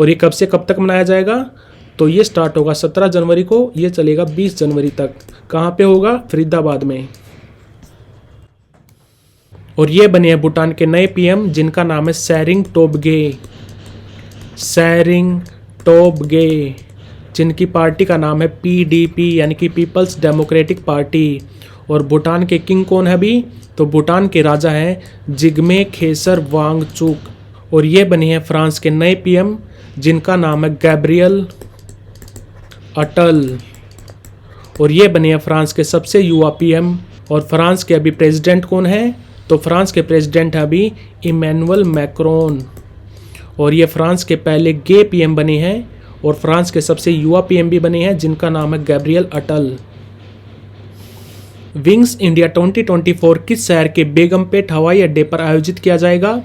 और ये कब से कब तक मनाया जाएगा? तो ये स्टार्ट होगा 17 जनवरी को, ये चलेगा 20 जनवरी तक। कहाँ पे होगा? फरीदाबाद में। और ये बने हैं भूटान के नए पीएम, जिनका नाम है सेरिंग टोब्गे। सेरिंग टोब्गे, जिनकी पार्टी का नाम है पीडीपी यानी कि पीपल्स डेमोक्रेटिक पार्टी। और भूटान के किंग कौन है अभी? तो भूटान के राजा हैं जिग्मे खेसर वांगचुक। और ये बने हैं फ्रांस के नए पीएम, जिनका नाम है गैब्रियल अटल। और ये बने हैं फ्रांस के सबसे युवा पीएम। और फ्रांस के अभी प्रेसिडेंट कौन है? तो फ्रांस के प्रेसिडेंट हैं अभी इमैनुअल मैक्रोन। और ये फ्रांस के पहले गे पीएम बने हैं और फ्रांस के सबसे युवा पीएम भी बने हैं, जिनका नाम है गैब्रियल अटल। विंग्स इंडिया 2024 किस शहर के बेगमपेट हवाई अड्डे पर आयोजित किया जाएगा?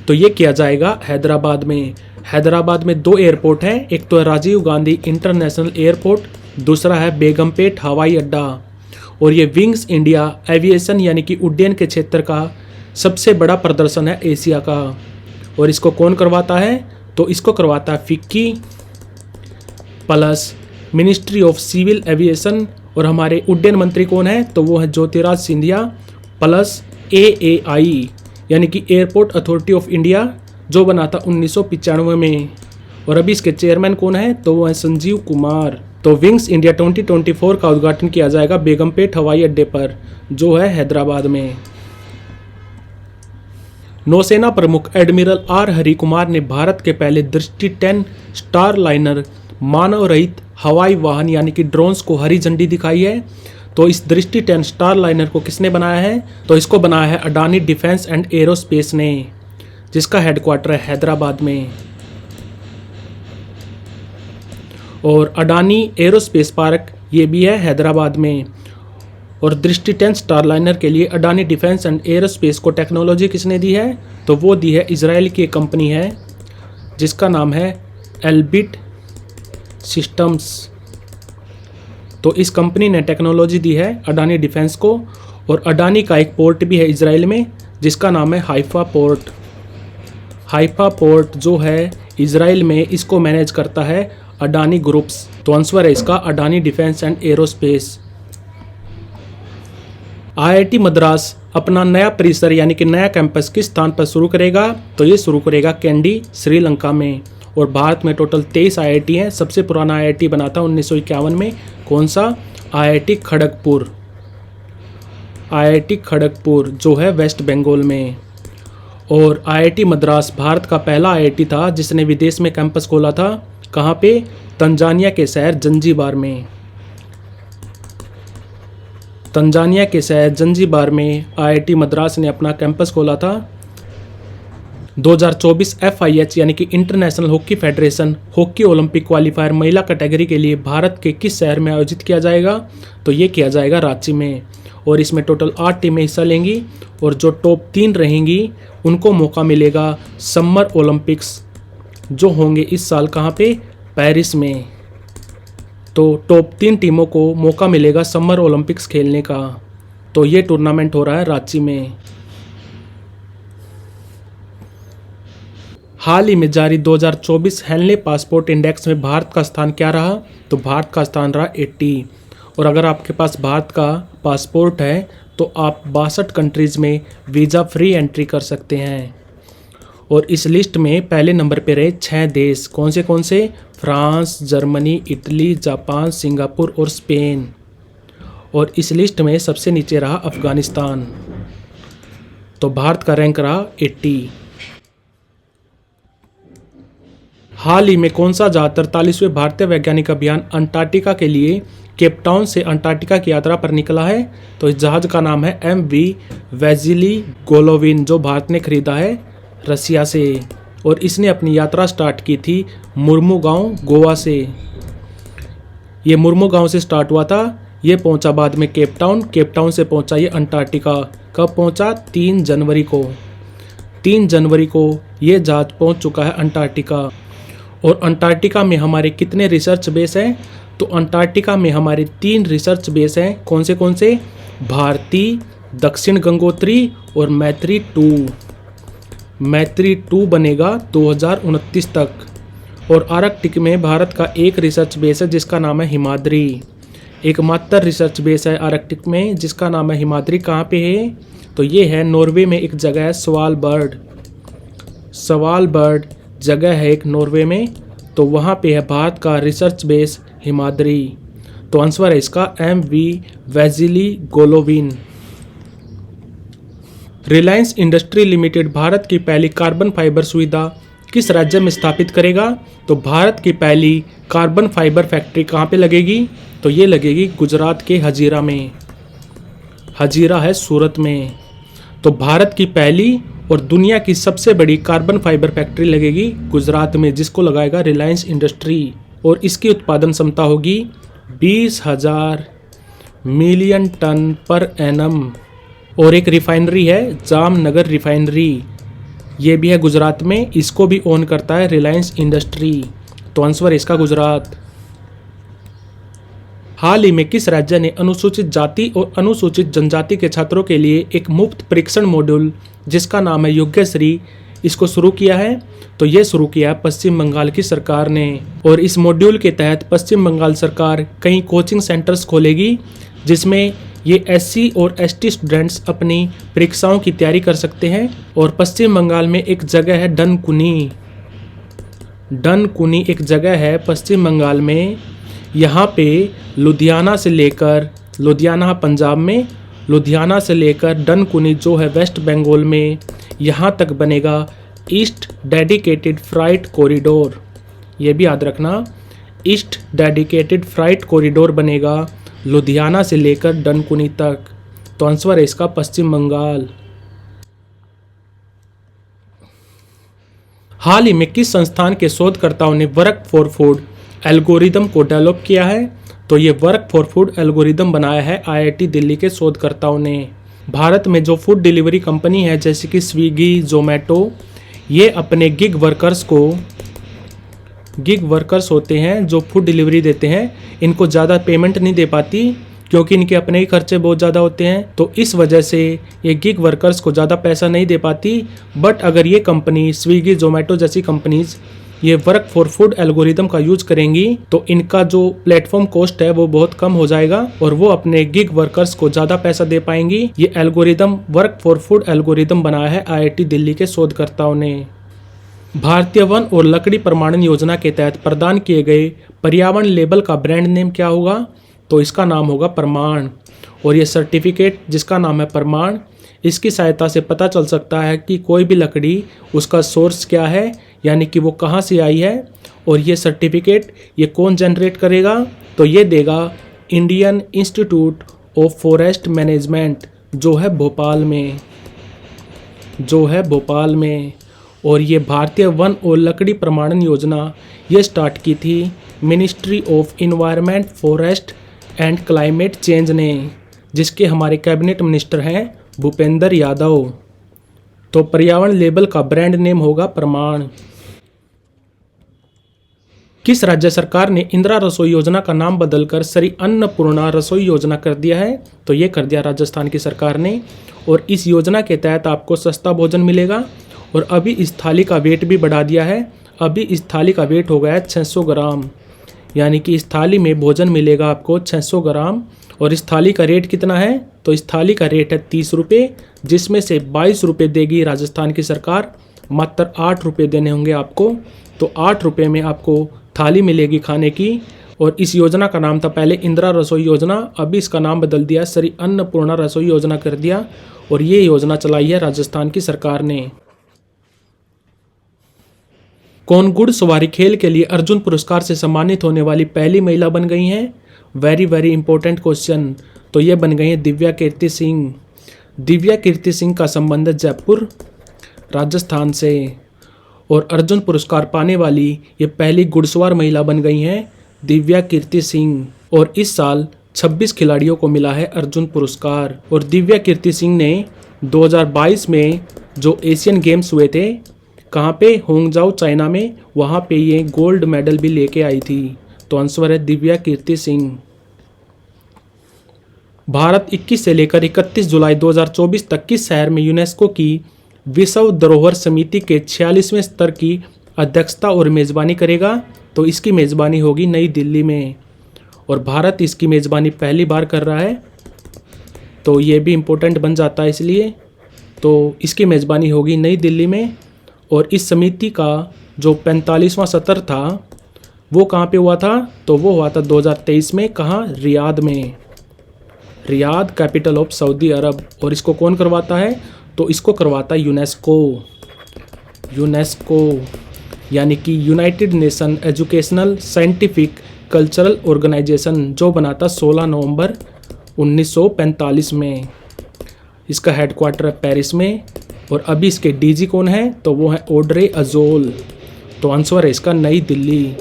तो ये किया जाएगा हैदराबाद में। हैदराबाद में 2 एयरपोर्ट हैं, एक तो है राजीव गांधी इंटरनेशनल एयरपोर्ट, दूसरा है बेगमपेट हवाई अड्डा। और ये विंग्स इंडिया एविएशन यानी कि उड्डयन के क्षेत्र का सबसे बड़ा प्रदर्शन है एशिया का। और इसको कौन करवाता है? तो इसको करवाता है FICCI, plus ministry of civil aviation. और हमारे उड्डयन मंत्री कौन है? तो वो है ज्योतिराज सिंधिया, प्लस AAI यानी कि एयरपोर्ट अथॉरिटी ऑफ इंडिया, जो बना था 1995 में। और अभी इसके चेयरमैन कौन है? तो वो है संजीव कुमार। तो विंग्स इंडिया 2024 का उद्घाटन किया जाएगा बेगमपेट हवाई अड्डे पर, जो है हैदराबाद में। नौसेना प्रमुख एडमिरल आर हरि कुमार ने भारत के पहले दृष्टि 10 स्टार लाइनर मानव रहित हवाई वाहन यानी कि ड्रोन्स को हरी झंडी दिखाई है। तो इस दृष्टि 10 स्टार लाइनर को किसने बनाया है? तो इसको बनाया है अडानी डिफेंस एंड एरोस्पेस ने, जिसका हेडक्वार्टर है हैदराबाद में। और अडानी एरोस्पेस पार्क ये भी है हैदराबाद में। और दृष्टि 10 स्टार लाइनर के लिए अडानी डिफेंस एंड एरोस्पेस को टेक्नोलॉजी किसने दी है? तो वो दी है इजराइल की एक कंपनी है, जिसका नाम है एल्बिट सिस्टम्स। तो इस कंपनी ने टेक्नोलॉजी दी है अडानी डिफेंस को। और अडानी का एक पोर्ट भी है इजराइल में, जिसका नाम है हाइफा पोर्ट। हाइफा पोर्ट जो है इजराइल में, इसको मैनेज करता है अडानी ग्रुप्स। तो आंसर है इसका Adani defence and aerospace. IIT Madras अपना नया परिसर यानी कि नया कैंपस किस स्थान पर शुरू करेगा? तो ये शुरू करेगा कैंडी, श्रीलंका में। और भारत में टोटल 23 IIT हैं। सबसे पुराना IIT बना था 1951 में। कौन सा? IIT खड़गपुर। IIT खड़गपुर जो है वेस्ट बंगाल में। और IIT मद्रास भारत का पहला IIT था जिसने विदेश में कैंपस खोला था। कहाँ पे? तंजानिया के शहर जंजीबार में। तंजानिया के शहर जंजीबार में IIT मद्रास ने अपना कैंपस खोला था। 2024 FIH यानी कि international hockey federation hockey Olympic qualifier महिला कैटेगरी के लिए भारत के किस शहर में आयोजित किया जाएगा? तो ये किया जाएगा रांची में। और इसमें टोटल 8 टीमें हिस्सा लेंगी और जो टॉप 3 रहेंगी उनको मौका मिलेगा समर ओलंपिक्स, जो होंगे इस साल कहाँ पे? पेरिस में। तो टॉप 3 टीमों को मौका मिलेगा समर ओलंपिक्स खेलने का। तो ये टूर्नामेंट हो रहा है रांची में। हाल ही में जारी 2024 हेनले पासपोर्ट इंडेक्स में भारत का स्थान क्या रहा? तो भारत का स्थान रहा 80। और अगर आपके पास भारत का पासपोर्ट है तो आप 62 कंट्रीज़ में वीज़ा फ्री एंट्री कर सकते हैं। और इस लिस्ट में पहले नंबर पे रहे 6 देश। कौन से? France, Germany, Italy, Japan, Singapore और स्पेन। और इस लिस्ट में सबसे नीचे रहा अफगानिस्तान। तो भारत का रैंक रहा 80। हाल ही में कौन सा जहाज 43वें भारतीय वैज्ञानिक अभियान अंटार्कटिका के लिए केपटाउन से अंटार्कटिका की यात्रा पर निकला है? तो इस जहाज का नाम है MV वैजिली गोलोविन, जो भारत ने खरीदा है रसिया से, और इसने अपनी यात्रा स्टार्ट की थी मुर्मुगांव, गोवा से। ये मुर्मुगांव से स्टार्ट हुआ था, ये पहुंचा बाद में केपटाउन, केपटाउन से पहुंचा ये अंटार्कटिका। कब पहुंचा? 3 जनवरी को। 3 जनवरी को ये जहाज पहुंच चुका है अंटार्कटिका। और अंटार्कटिका में हमारे कितने रिसर्च बेस हैं? तो अंटार्कटिका में हमारे 3 रिसर्च बेस हैं। कौन से? भारती, दक्षिण गंगोत्री और मैत्री 2। मैत्री 2 बनेगा 2029 तक। और आर्कटिक में भारत का एक रिसर्च बेस है जिसका नाम है हिमाद्री। एकमात्र रिसर्च बेस है आर्कटिक में जिसका नाम है हिमाद्री। कहाँ पे है? तो ये है नॉर्वे में एक जगह है स्वालबर्ड। स्वालबर्ड जगह है एक नॉर्वे में, तो वहाँ पे है भारत का रिसर्च बेस हिमाद्री। तो आंसर है इसका MV Vasily Golovin. Reliance industry limited Bharat की पहली कार्बन फाइबर सुविधा किस राज्य में स्थापित करेगा? तो भारत की पहली कार्बन फाइबर फैक्ट्री कहाँ पे लगेगी? तो ये लगेगी गुजरात के हजीरा में। हजीरा है सूरत में। तो भारत की पहली और दुनिया की सबसे बड़ी कार्बन फाइबर फैक्ट्री लगेगी गुजरात में, जिसको लगाएगा रिलायंस इंडस्ट्री। और इसकी उत्पादन क्षमता होगी 20,000 मिलियन टन पर एनम। और एक रिफाइनरी है जामनगर रिफाइनरी, ये भी है गुजरात में, इसको भी ओन करता है रिलायंस इंडस्ट्री। तो आंसर है इसका गुजरात। हाल ही में किस राज्य ने अनुसूचित जाति और अनुसूचित जनजाति के छात्रों के लिए एक मुफ्त परीक्षण मॉड्यूल जिसका नाम है योग्यश्री, इसको शुरू किया है? तो ये शुरू किया है पश्चिम बंगाल की सरकार ने। और इस मॉड्यूल के तहत पश्चिम बंगाल सरकार कई कोचिंग सेंटर्स खोलेगी जिसमें ये SC और ST स्टूडेंट्स अपनी परीक्षाओं की तैयारी कर सकते हैं। और पश्चिम बंगाल में एक जगह है डनकुनी। डनकुनी एक जगह है पश्चिम बंगाल में। यहाँ पे लुधियाना से लेकर, लुधियाना पंजाब में, लुधियाना से लेकर डनकुनी जो है वेस्ट बंगाल में, यहाँ तक बनेगा ईस्ट डेडिकेटेड फ्राइट कॉरिडोर। ये भी याद रखना, ईस्ट डेडिकेटेड फ्राइट कॉरिडोर बनेगा लुधियाना से लेकर डनकुनी तक। तो आंसर है इसका पश्चिम बंगाल। हाल ही में किस संस्थान के शोधकर्ताओं ने वर्क फॉर फूड एल्गोरिदम को डेवलप किया है? तो ये वर्क फॉर फूड एल्गोरिदम बनाया है IIT दिल्ली के शोधकर्ताओं ने। भारत में जो फूड डिलीवरी कंपनी है जैसे कि स्विगी, जोमेटो, ये अपने गिग वर्कर्स होते हैं जो फूड डिलीवरी देते हैं, इनको ज़्यादा पेमेंट नहीं दे पाती क्योंकि इनके अपने ही खर्चे बहुत ज़्यादा होते हैं। तो इस वजह से ये गिग वर्कर्स को ज़्यादा पैसा नहीं दे पाती। बट अगर ये कंपनी स्विगी, जोमेटो जैसी कंपनीज ये वर्क फॉर फूड एल्गोरिदम का यूज करेंगी तो इनका जो प्लेटफॉर्म कॉस्ट है वो बहुत कम हो जाएगा और वो अपने गिग वर्कर्स को ज़्यादा पैसा दे पाएंगी। ये algorithm work for food algorithm बनाया है IIT दिल्ली के शोधकर्ताओं ने। भारतीय वन और लकड़ी प्रमाणन योजना के तहत प्रदान किए गए पर्यावरण लेबल का ब्रांड नेम क्या होगा? तो इसका नाम होगा प्रमाण। और ये सर्टिफिकेट जिसका नाम है प्रमाण, इसकी सहायता से पता चल सकता है कि कोई भी लकड़ी उसका सोर्स क्या है, यानी कि वो कहाँ से आई है। और ये सर्टिफिकेट ये कौन जनरेट करेगा? तो ये देगा Indian institute of forest management जो है भोपाल में। और ये भारतीय वन और लकड़ी प्रमाणन योजना ये स्टार्ट की थी ministry of environment, forest and climate change ने, जिसके हमारे कैबिनेट मिनिस्टर हैं भूपेंद्र यादव। तो पर्यावरण लेबल का ब्रांड नेम होगा प्रमाण। किस राज्य सरकार ने इंदिरा रसोई योजना का नाम बदलकर श्री अन्नपूर्णा रसोई योजना कर दिया है? तो ये कर दिया राजस्थान की सरकार ने। और इस योजना के तहत आपको सस्ता भोजन मिलेगा। और अभी इस थाली का वेट भी बढ़ा दिया है। अभी इस थाली का वेट हो गया है 600 ग्राम, यानी कि इस थाली में भोजन मिलेगा आपको 600 ग्राम। और इस थाली का रेट कितना है? तो इस थाली का रेट है 30 रुपये, जिसमें से 22 रुपये देगी राजस्थान की सरकार, मात्र 8 रुपये देने होंगे आपको। तो 8 रुपये में आपको थाली मिलेगी खाने की। और इस योजना का नाम था पहले इंदिरा रसोई योजना, अभी इसका नाम बदल दिया, श्री अन्नपूर्णा रसोई योजना कर दिया। और ये योजना चलाई है राजस्थान की सरकार ने। कौन घुड़सवारी खेल के लिए अर्जुन पुरस्कार से सम्मानित होने वाली पहली महिला बन गई हैं? Very very important question. तो ये बन गई है दिव्या कीर्ति सिंह। दिव्या कीर्ति सिंह का संबंध जयपुर राजस्थान से, और अर्जुन पुरस्कार पाने वाली ये पहली घुड़सवार महिला बन गई हैं दिव्या कीर्ति सिंह। और इस साल 26 खिलाड़ियों को मिला है अर्जुन पुरस्कार। और दिव्या कीर्ति सिंह ने 2022 में जो एशियन गेम्स हुए थे, कहाँ पे, होंगजाओ चाइना में, वहाँ पे ये गोल्ड मेडल भी लेके आई थी। तो आंसर है दिव्या कीर्ति सिंह। भारत 21 से लेकर 31 जुलाई 2024 तक किस शहर में यूनेस्को की विश्व धरोहर समिति के 46वें स्तर की अध्यक्षता और मेज़बानी करेगा? तो इसकी मेज़बानी होगी नई दिल्ली में, और भारत इसकी मेज़बानी पहली बार कर रहा है, तो ये भी इम्पोर्टेंट बन जाता है इसलिए। तो इसकी मेज़बानी होगी नई दिल्ली में। और इस समिति का जो 45वां सत्र था वो कहाँ पे हुआ था? तो वो हुआ था 2023 में। कहाँ? रियाद में। रियाद कैपिटल ऑफ सऊदी अरब। और इसको कौन करवाता है? तो इसको करवाता है यूनेस्को। यूनेस्को यानी कि United Nation Educational Scientific Cultural Organization, जो बना था 16 नवंबर 1945 में। इसका हेडक्वार्टर है पेरिस में। और अभी इसके डीजी कौन है? तो वो है ऑड्रे अजोल। तो आंसर है इसका नई दिल्ली।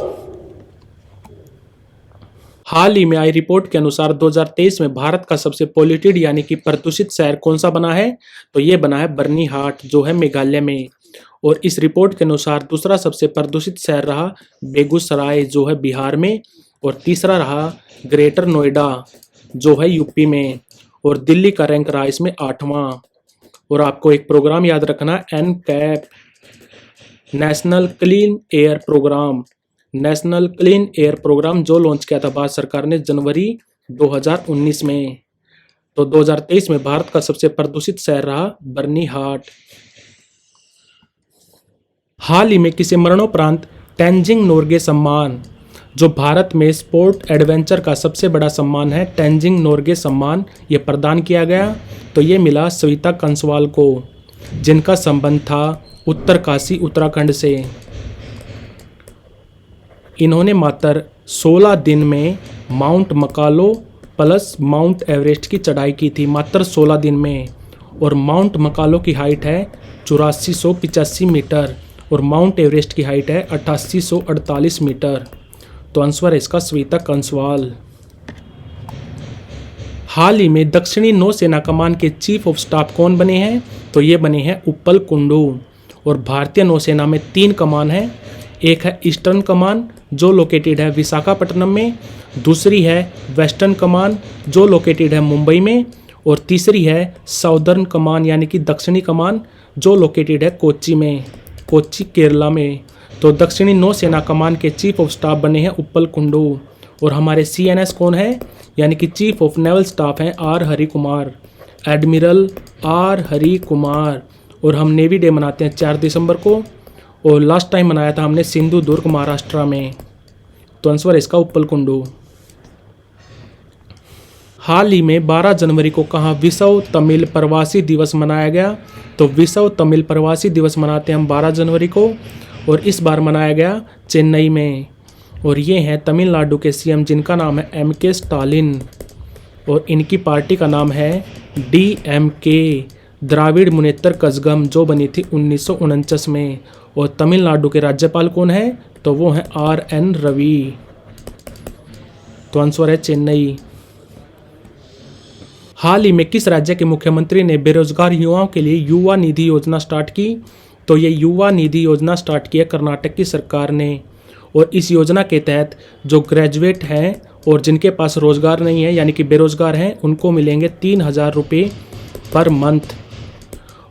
हाल ही में आई रिपोर्ट के अनुसार 2023 में भारत का सबसे पॉल्यूटेड यानी कि प्रदूषित शहर कौन सा बना है? तो ये बना है बर्नीहाट, जो है मेघालय में। और इस रिपोर्ट के अनुसार दूसरा सबसे प्रदूषित शहर रहा बेगूसराय, जो है बिहार में। और तीसरा रहा ग्रेटर नोएडा, जो है यूपी में। और दिल्ली का रैंक रहा इसमें 8वां। और आपको एक प्रोग्राम याद रखना, NCAP, national clean air programme. National clean air programme जो लॉन्च किया था भारत सरकार ने जनवरी 2019 में। तो 2023 में भारत का सबसे प्रदूषित शहर रहा बर्नीहाट। हाल ही में किसी मरणोपरांत तेंजिंग नोर्गे सम्मान, जो भारत में स्पोर्ट एडवेंचर का सबसे बड़ा सम्मान है, तेंजिंग नोर्गे सम्मान, ये प्रदान किया गया। तो ये मिला सविता कंसवाल को, जिनका संबंध था उत्तरकाशी उत्तराखंड से। इन्होंने मात्र 16 दिन में mount Makalu plus mount Everest की चढ़ाई की थी, मात्र 16 दिन में। और माउंट मकालो की हाइट है 8485 मीटर और माउंट एवरेस्ट की हाइट है 8848 मीटर। तो आंसर है इसका सविता कंसवाल। हाल ही में दक्षिणी नौसेना कमान के चीफ ऑफ स्टाफ कौन बने हैं? तो ये बने हैं उप्पल कुंडू। और भारतीय नौसेना में 3 कमान है। एक है ईस्टर्न कमान, जो लोकेटेड है विशाखापट्टनम में। दूसरी है वेस्टर्न कमान, जो लोकेटेड है मुंबई में। और तीसरी है साउदर्न कमान यानी कि दक्षिणी कमान, जो लोकेटेड है कोच्चि में, कोच्चि केरला में। तो दक्षिणी नौसेना कमान के चीफ ऑफ स्टाफ बने हैं उप्पल कुंडू। और हमारे CNS कौन है? यानी कि चीफ ऑफ नेवल स्टाफ हैं R Hari Kumar, admiral R Hari Kumar. और हम नेवी डे मनाते हैं 4 दिसंबर को, और लास्ट टाइम मनाया था हमने सिंधु दुर्ग महाराष्ट्र में। तो आंसर इसका उप्पल कुंडू। हाल ही में 12 जनवरी को कहाँ विश्व तमिल प्रवासी दिवस मनाया गया? तो विश्व तमिल प्रवासी दिवस मनाते हैं हम 12 जनवरी को, और इस बार मनाया गया चेन्नई में। और ये हैं तमिलनाडु के CM, जिनका नाम है MK स्टालिन। और इनकी पार्टी का नाम है DMK, द्राविड़ मुनेत्र कज़गम, जो बनी थी 1949 में। और तमिलनाडु के राज्यपाल कौन है? तो वो हैं RN रवि। तो आंसर है चेन्नई। हाल ही में किस राज्य के मुख्यमंत्री ने बेरोजगार युवाओं के लिए युवा निधि योजना स्टार्ट की? तो ये युवा निधि योजना स्टार्ट की है कर्नाटक की सरकार ने। और इस योजना के तहत जो ग्रेजुएट हैं और जिनके पास रोजगार नहीं है यानी कि बेरोजगार हैं, उनको मिलेंगे 3000 रुपये पर मंथ।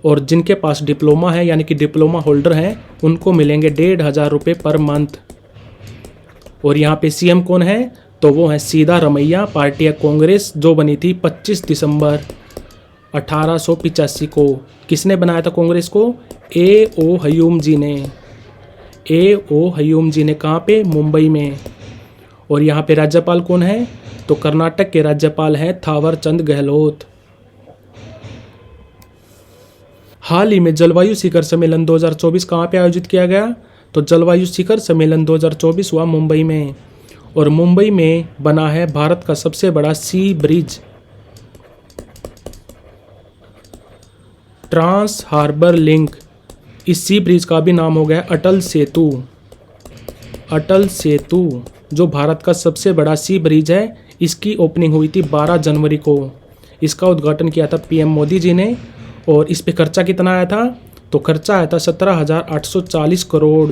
और जिनके पास डिप्लोमा है यानी कि डिप्लोमा होल्डर हैं, उनको मिलेंगे 1500 रुपये पर मंथ। और यहाँ पे CM कौन है? तो वो है सीधा रमैया, पार्टी है कांग्रेस, जो बनी थी 25 दिसंबर 1885 को। किसने बनाया था कांग्रेस को? A.O. हयूम जी ने। A.O. हयूम जी ने। कहाँ पे? मुंबई में। और यहाँ पे राज्यपाल कौन है? तो कर्नाटक के राज्यपाल हैं थावर चंद गहलोत। हाल ही में जलवायु शिखर सम्मेलन 2024 कहाँ पे आयोजित किया गया? तो जलवायु शिखर सम्मेलन 2024 हुआ मुंबई में, और मुंबई में बना है भारत का सबसे बड़ा सी ब्रिज, ट्रांस हार्बर लिंक। इस सी ब्रिज का भी नाम हो गया अटल सेतु। अटल सेतु जो भारत का सबसे बड़ा सी ब्रिज है, इसकी ओपनिंग हुई थी 12 जनवरी को। इसका उद्घाटन किया था पीएम मोदी जी ने। और इस पे खर्चा कितना आया था? तो खर्चा आया था 17,840 करोड़,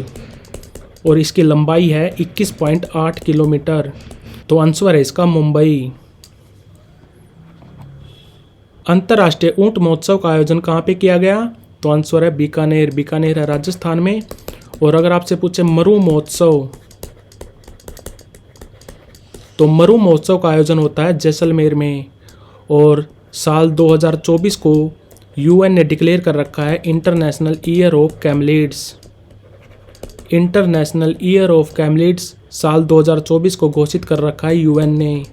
और इसकी लंबाई है 21.8 किलोमीटर। तो आंसर है इसका मुंबई। अंतर्राष्ट्रीय ऊंट महोत्सव का आयोजन कहाँ पे किया गया? तो आंसर है बीकानेर। बीकानेर है राजस्थान में। और अगर आपसे पूछे मरु महोत्सव, तो मरु महोत्सव का आयोजन होता है जैसलमेर में, और साल 2024 को यूएन ने डिक्लेयर कर रखा है international year of कैमलिड्स। International year of कैमलिड्स साल 2024 को घोषित कर रखा है यूएन ने।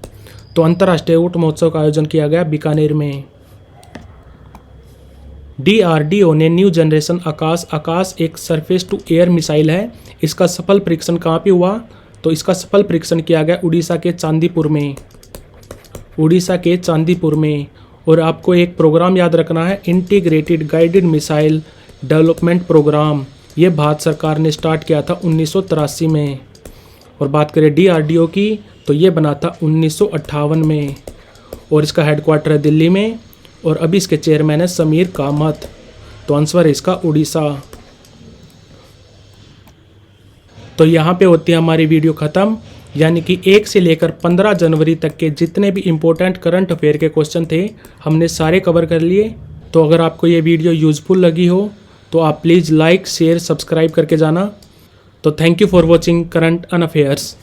तो अंतर्राष्ट्रीय ऊंट महोत्सव का आयोजन किया गया बीकानेर में। डीआरडीओ ने न्यू जनरेशन आकाश एक सरफेस टू एयर मिसाइल है। इसका सफल परीक्षण कहाँ पे हुआ? तो इसका सफल परीक्षण किया गया उड़ीसा के चांदीपुर में। उड़ीसा के चांदीपुर में। और आपको एक प्रोग्राम याद रखना है, integrated guided missile development programme. ये भारत सरकार ने स्टार्ट किया था 1983 में। और बात करें डीआरडीओ की, तो ये बना था 1958 में, और इसका हेडक्वार्टर है दिल्ली में, और अभी इसके चेयरमैन है समीर कामत। तो आंसर है इसका उड़ीसा। तो यहाँ पे होती है हमारी वीडियो ख़त्म। यानी कि 1 से लेकर 15 जनवरी तक के जितने भी इम्पोर्टेंट करंट अफेयर के क्वेश्चन थे, हमने सारे कवर कर लिए। तो अगर आपको ये वीडियो यूज़फुल लगी हो तो आप प्लीज़ लाइक शेयर सब्सक्राइब करके जाना। तो thank you for watching current and affairs.